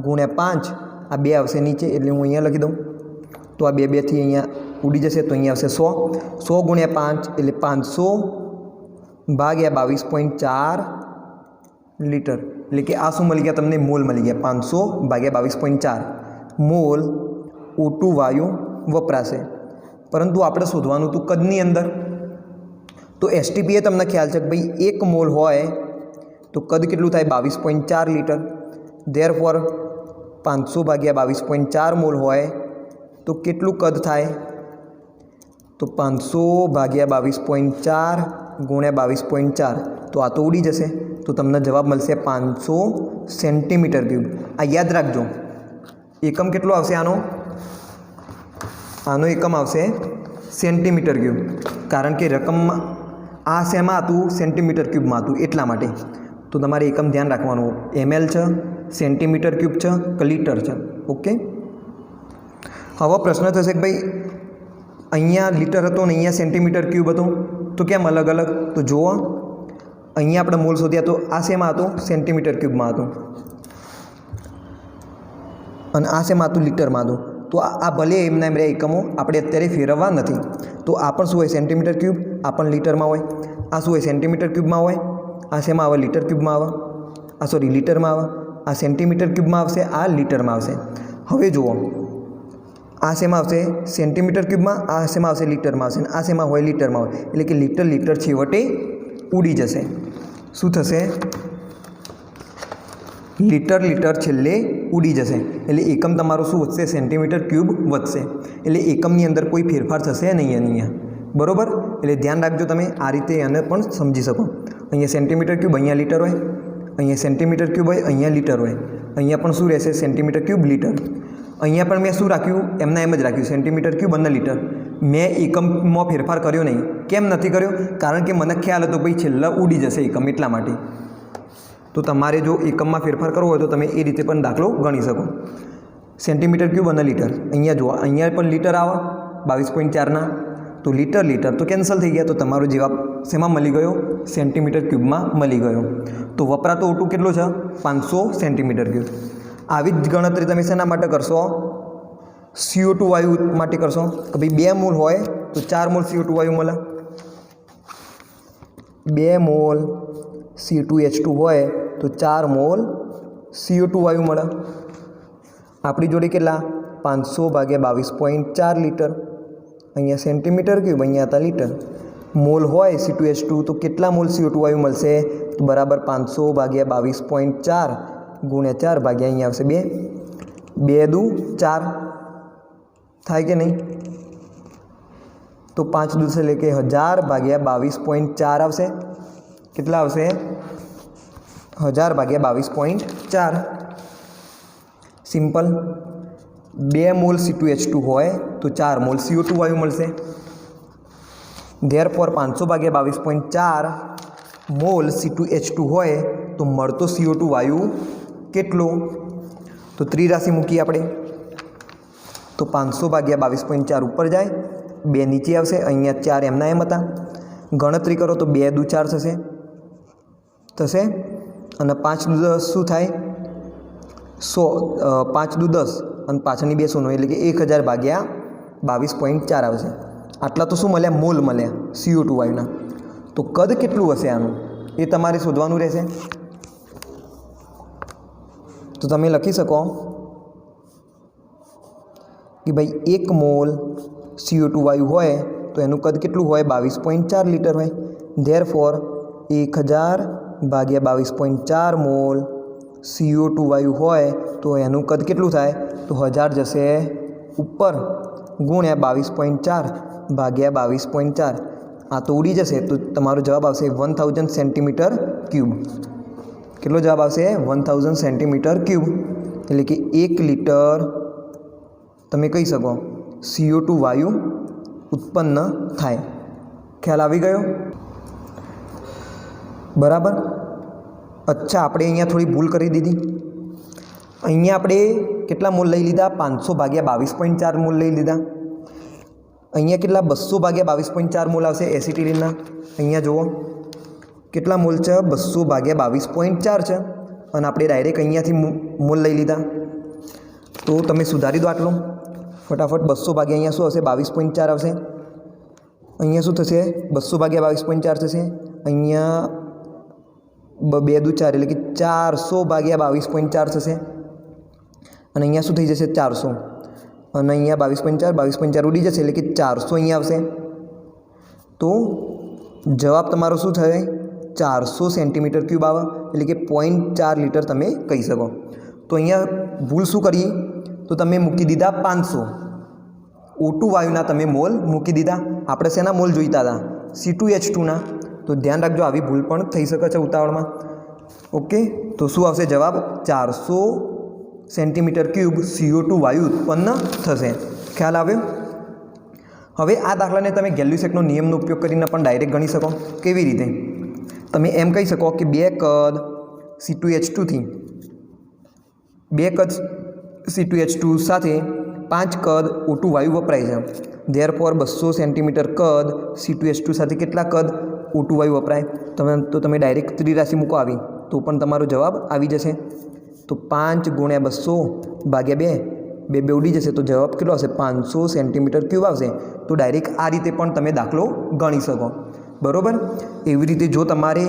ગુણ્યા 5, આ 2 આવશે નીચે એટલે હું અહીંયા લખી દઉં. તો આ 2 થી અહીંયા ઉડી જશે તો અહીંયા આવશે 100. 100 ગુણ્યા 5 એટલે 500 ભાગ્યા 22.4 લીટર. એટલે કે આ શું મળી ગયા તમને, મોલ મળી ગયા. 500 ભાગ્યા 22.4 મોલ O2 વાયુ વપરાશે. પરંતુ આપણે શોધવાનું હતું કદની અંદર. તો STP એ તમને ખ્યાલ છે કે ભાઈ 1 મોલ હોય તો કદ કેટલું થાય, 22.4 લીટર. ધેરફોર 500 ભાગ્યા 22.4 મોલ હોય તો કેટલું કદ થાય, તો 500 ભાગ્યા 22.4 ગુણ્યા 22.4. તો આ તો ઉડી જશે. તો તમને જવાબ મળશે 500 સેન્ટીમીટર ક્યુબ. આ યાદ રાખજો. એકમ કેટલો આવશે આનો એકમ આવશે સેન્ટીમીટર ક્યુબ. કારણ કે રકમમાં આ શેમાં હતું, સેન્ટીમીટર ક્યુબમાં હતું એટલા માટે. તો તમારે એકમ ધ્યાન રાખવાનું, ml છે સેન્ટીમીટર ક્યુબ છે કે લીટર છે. ઓકે, હવે પ્રશ્ન થશે કે ભાઈ અહીંયા લીટર હતો ને અહીંયા સેન્ટીમીટર ક્યુબ હતો, તો કેમ અલગ અલગ? તો જુઓ, અહીંયા આપણે મોલ શોધ્યા તો આ શેમાં હતું? સેન્ટીમીટર ક્યુબમાં હતું, અને આ શેમાં હતું? લીટરમાં હતું. તો આ ભલે એમના એમ રહ્યા એકમો, આપણે અત્યારે ફેરવવા નથી. તો આ પણ શું હોય? Centimetre cube. આ પણ લીટરમાં હોય. આ શું હોય? સેન્ટીમીટર ક્યુબમાં હોય. આ શેમાં આવે? લીટર ક્યુબમાં આવે. આ સોરી લીટરમાં આવે. આ સેન્ટીમીટર ક્યુબમાં આવશે, આ લીટરમાં આવશે. હવે જુઓ, આ શેમાં આવશે? સેન્ટીમીટર ક્યુબમાં. આ શેમાં આવશે? લીટરમાં આવશે. આ શેમાં હોય? લીટરમાં હોય. એટલે કે લીટર છેવટે ઉડી જશે. શું થશે? લીટર છેલ્લે ઉડી જશે. એટલે એકમ તમારું શું વધશે? સેન્ટીમીટર ક્યુબ વધશે. એટલે એકમની અંદર કોઈ ફેરફાર થશે નહીં અહીંયા. બરાબર? એટલે ધ્યાન રાખજો, તમે આ રીતે એને પણ સમજી શકો. અહીંયા સેન્ટીમીટર ક્યુબ, અહીંયા લીટર હોય. અહીંયા સેન્ટીમીટર ક્યુબ હોય, અહીંયા લીટર હોય. અહીંયા પણ શું રહેશે? Centimetre cube, litre. અહીંયા પણ મેં શું રાખ્યું? એમના એમ જ રાખ્યું, સેન્ટીમીટર ક્યુબ અને લીટર. મેં એકમમાં ફેરફાર કર્યો નહીં. કેમ નથી કર્યો? કારણ કે મને ખ્યાલ હતો ભાઈ છેલ્લા ઉડી જશે એકમ, એટલા માટે. તો તમારે જો એકમમાં ફેરફાર કરવો હોય તો તમે એ રીતે પણ દાખલો ગણી શકો. સેન્ટીમીટર ક્યુબ અને લીટર. અહીંયા જુઓ, અહીંયા પણ લીટર આવે 22.4ના. તો લીટર તો કેન્સલ થઈ ગયા. તો તમારો જવાબ શેમાં મળી ગયો? સેન્ટીમીટર ક્યુબમાં મળી ગયો. તો વપરાતો O2 કેટલો છે? 500 સેન્ટીમીટર ક્યુબ. આવી જ ગણતરી તમે શેના માટે કરશો? CO2 વાયુ માટે કરશો કે ભાઈ 2 મોલ હોય તો 4 મોલ CO2 વાયુ મળે. 2 મોલ C2H2 હોય તો 4 મોલ CO2 વાયુ મળે. આપણી જોડે કેટલા? 500 ભાગ્યા 22.4 લીટર. અહીંયા સેન્ટીમીટર ક્યુબ, અહીંયા હતા લીટર. મોલ હોય C2H2 તો કેટલા મોલ CO2 વાયુ મળશે? તો બરાબર 500 ભાગ્યા 22.4 ગુણ્યા 4 ભાગ્યા અહીંયા આવશે 2. 2 દુ 4 થાય કે નહીં? તો 5 દૂસે એટલે કે 1000 ભાગ્યા 22.4 આવશે. કેટલા આવશે? 1000 ભાગ્યા 22.4. સિમ્પલ. 2 મોલ C2H2 હોય તો 4 મોલ CO2 વાયુ મળશે. ધેરફોર 500 ભાગ્યા 22.4 મોલ C2H2 હોય તો મળતો CO2 વાયુ કેટલો? તો ત્રિરાશિ મૂકીએ આપણે. તો 500 ભાગ્યા 22.4 ઉપર જાય, 2 નીચે આવશે. અહીંયા 4 એમના એમ હતા. ગણતરી કરો તો 2 દુ 4 થશે. અને 5 દુ 10 શું થાય? 100. 5 દુ 10 અને પાછળની 2 શૂન્ય એટલે કે 1000 ભાગ્યા 22.4 આવશે. આટલા તો શું મળ્યા? મોલ મળ્યા CO2 વાયુના. તો કદ કેટલું હશે આનું એ તમારે શોધવાનું રહેશે. તો તમે લખી શકો કે ભાઈ 1 મોલ CO2 વાયુ હોય તો એનું કદ કેટલું હોય? 22.4 લીટર હોય. ધેરફોર 1000 ભાગ્યા 22.4 મોલ CO2 વાયુ હોય તો એનું કદ કેટલું થાય? તો 1000 જશે ઉપર ગુણ્યા 22.4 ભાગ્યા 22.4. આ તો ઉડી જશે. તો તમારો જવાબ આવશે 1000 સેન્ટીમીટર ક્યુબ. કેટલો જવાબ આવશે? 1000 સેન્ટીમીટર ક્યુબ. એટલે કે 1 લીટર તમે કહી શકો CO2 વાયુ ઉત્પન્ન થાય. ખ્યાલ આવી ગયો? બરાબર. અચ્છા, આપણે અહીંયા થોડી ભૂલ કરી દીધી. અહીંયા આપણે કેટલા મોલ લઈ લીધા? 500 ભાગ્યા 22.4 મોલ લઈ લીધા. અહીંયા કેટલા? 200 ભાગ્યા 22.4 મોલ આવશે એસિટિલિનના. અહીંયા જુઓ કેટલા મોલ છે? 200 ભાગ્યા 22.4 છે. અને આપણે ડાયરેક્ટ અહીંયાથી મોલ લઈ લીધા. તો તમે સુધારી દો આટલું ફટાફટ. 200 ભાગ્યા અહીંયા શું આવશે? 22.4 આવશે. અહીંયા શું થશે? 200 ભાગ્યા 22.4 થશે. અહીંયા 2 દુ 4 એટલે કે 400 ભાગ્યા 22.4 થશે. અને અહીંયા શું થઈ જશે? 400. અને અહીંયા 22.4 ઉડી જશે એટલે કે 400 અહીંયા આવશે. તો જવાબ તમારો શું થાય? 400 સેન્ટીમીટર ક્યુબ આવે. એટલે કે 0.4 લીટર તમે કહી શકો. તો અહીંયા ભૂલ શું કરી? તો તમે મૂકી દીધા 500. O2 વાયુના તમે મોલ મૂકી દીધા. આપણે શેના મોલ જોઈતા હતા? C2H2ના. તો ધ્યાન રાખજો, આવી ભૂલ પણ થઈ શકે છે ઉતાવળમાં. ઓકે, તો શું આવશે જવાબ? 400 સેન્ટીમીટર ક્યુબ CO2 વાયુ ઉત્પન્ન થશે. ખ્યાલ આવ્યો? હવે આ દાખલાને તમે ગેલ્યુસેકનો નિયમનો ઉપયોગ કરીને પણ ડાયરેક્ટ ગણી શકો. કેવી રીતે? તમે એમ કહી શકો કે 2 કદ C2H2 થી 2 કદ C2H2 સાથે 5 કદ O2 વાયુ વપરાય છે. ધેરફોર 200 સેન્ટીમીટર કદ C2H2 સાથે કેટલા કદ O2 વાયુ વપરાય? તો તમે ડાયરેક્ટ ત્રિરાશિ મૂકો આવી તો પણ તમારો જવાબ આવી જશે. તો 5 × 200 ભાગ્યા 2 2 ઉડી જશે તો જવાબ કેટલો આવશે? 500 સેન્ટીમીટર ક્યુબ આવશે. તો ડાયરેક્ટ આ રીતે પણ તમે દાખલો ગણી શકો. બરાબર. એવી રીતે જો તમારે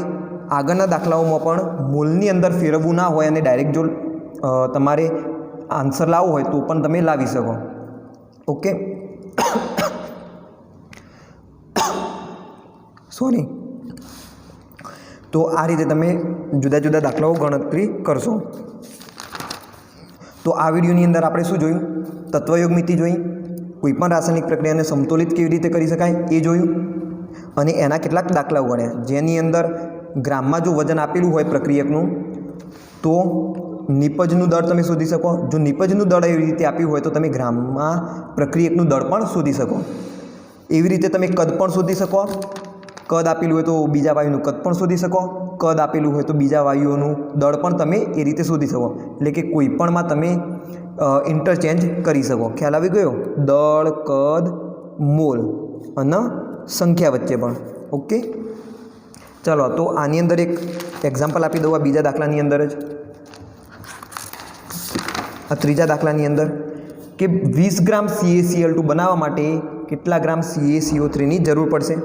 આગળના દાખલાઓમાં પણ મોલની અંદર ફેરવવું ના હોય અને ડાયરેક્ટ જો તમારે આન્સર લાવવો હોય તો પણ તમે લાવી શકો. Okay, sorry. તો આ રીતે તમે જુદા જુદા દાખલાઓ ગણતરી કરશો. તો આ વિડીયોની અંદર આપણે શું જોયું? તત્વયોગ મિતિ જોઈ, કોઈપણ રાસાયણિક પ્રક્રિયાને સમતોલિત કેવી રીતે કરી શકાય એ જોયું, અને એના કેટલાક દાખલાઓ ગણ્યા જેની અંદર ગ્રામમાં જો વજન આપેલું હોય પ્રક્રિયકનું તો નિપજનું દળ તમે શોધી શકો. જો નિપજનું દળ એવી રીતે આપ્યું હોય તો તમે ગ્રામમાં પ્રક્રિયકનું દળ પણ શોધી શકો. એવી રીતે તમે કદ પણ શોધી શકો. કદ આપેલું હોય તો બીજા વાયુનું કદ પણ શોધી શકો. કદ આપેલું હોય તો બીજા વાયુઓનું દળ પણ તમે એ રીતે શોધી શકો. એટલે કે કોઈ પણમાં તમે ઇન્ટરચેન્જ કરી શકો. ખ્યાલ આવી ગયો? દળ, કદ, મોલ અને સંખ્યા વચ્ચે પણ. ઓકે, ચાલો. તો આની અંદર એક એક્ઝામ્પલ આપી દઉં. આ બીજા દાખલાની અંદર જ, આ ત્રીજા દાખલાની અંદર કે 20 ગ્રામ CaCl2 બનાવવા માટે કેટલા ગ્રામ CaCO3ની જરૂર પડશે?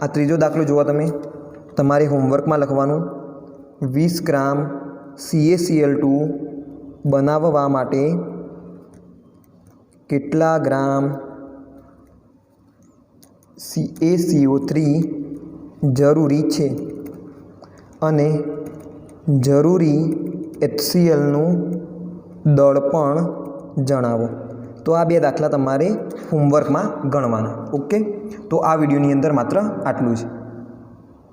આ ત્રીજો દાખલો જુઓ તમે, તમારે હોમવર્કમાં લખવાનું. 20 ગ્રામ CaCl2 બનાવવા માટે કેટલા ગ્રામ CaCO3 જરૂરી છે અને જરૂરી HClનું દળ પણ જણાવો. તો આ 2 દાખલા તમારે હોમવર્કમાં ગણવાના. ઓકે, તો આ વિડીયોની અંદર માત્ર આટલું જ.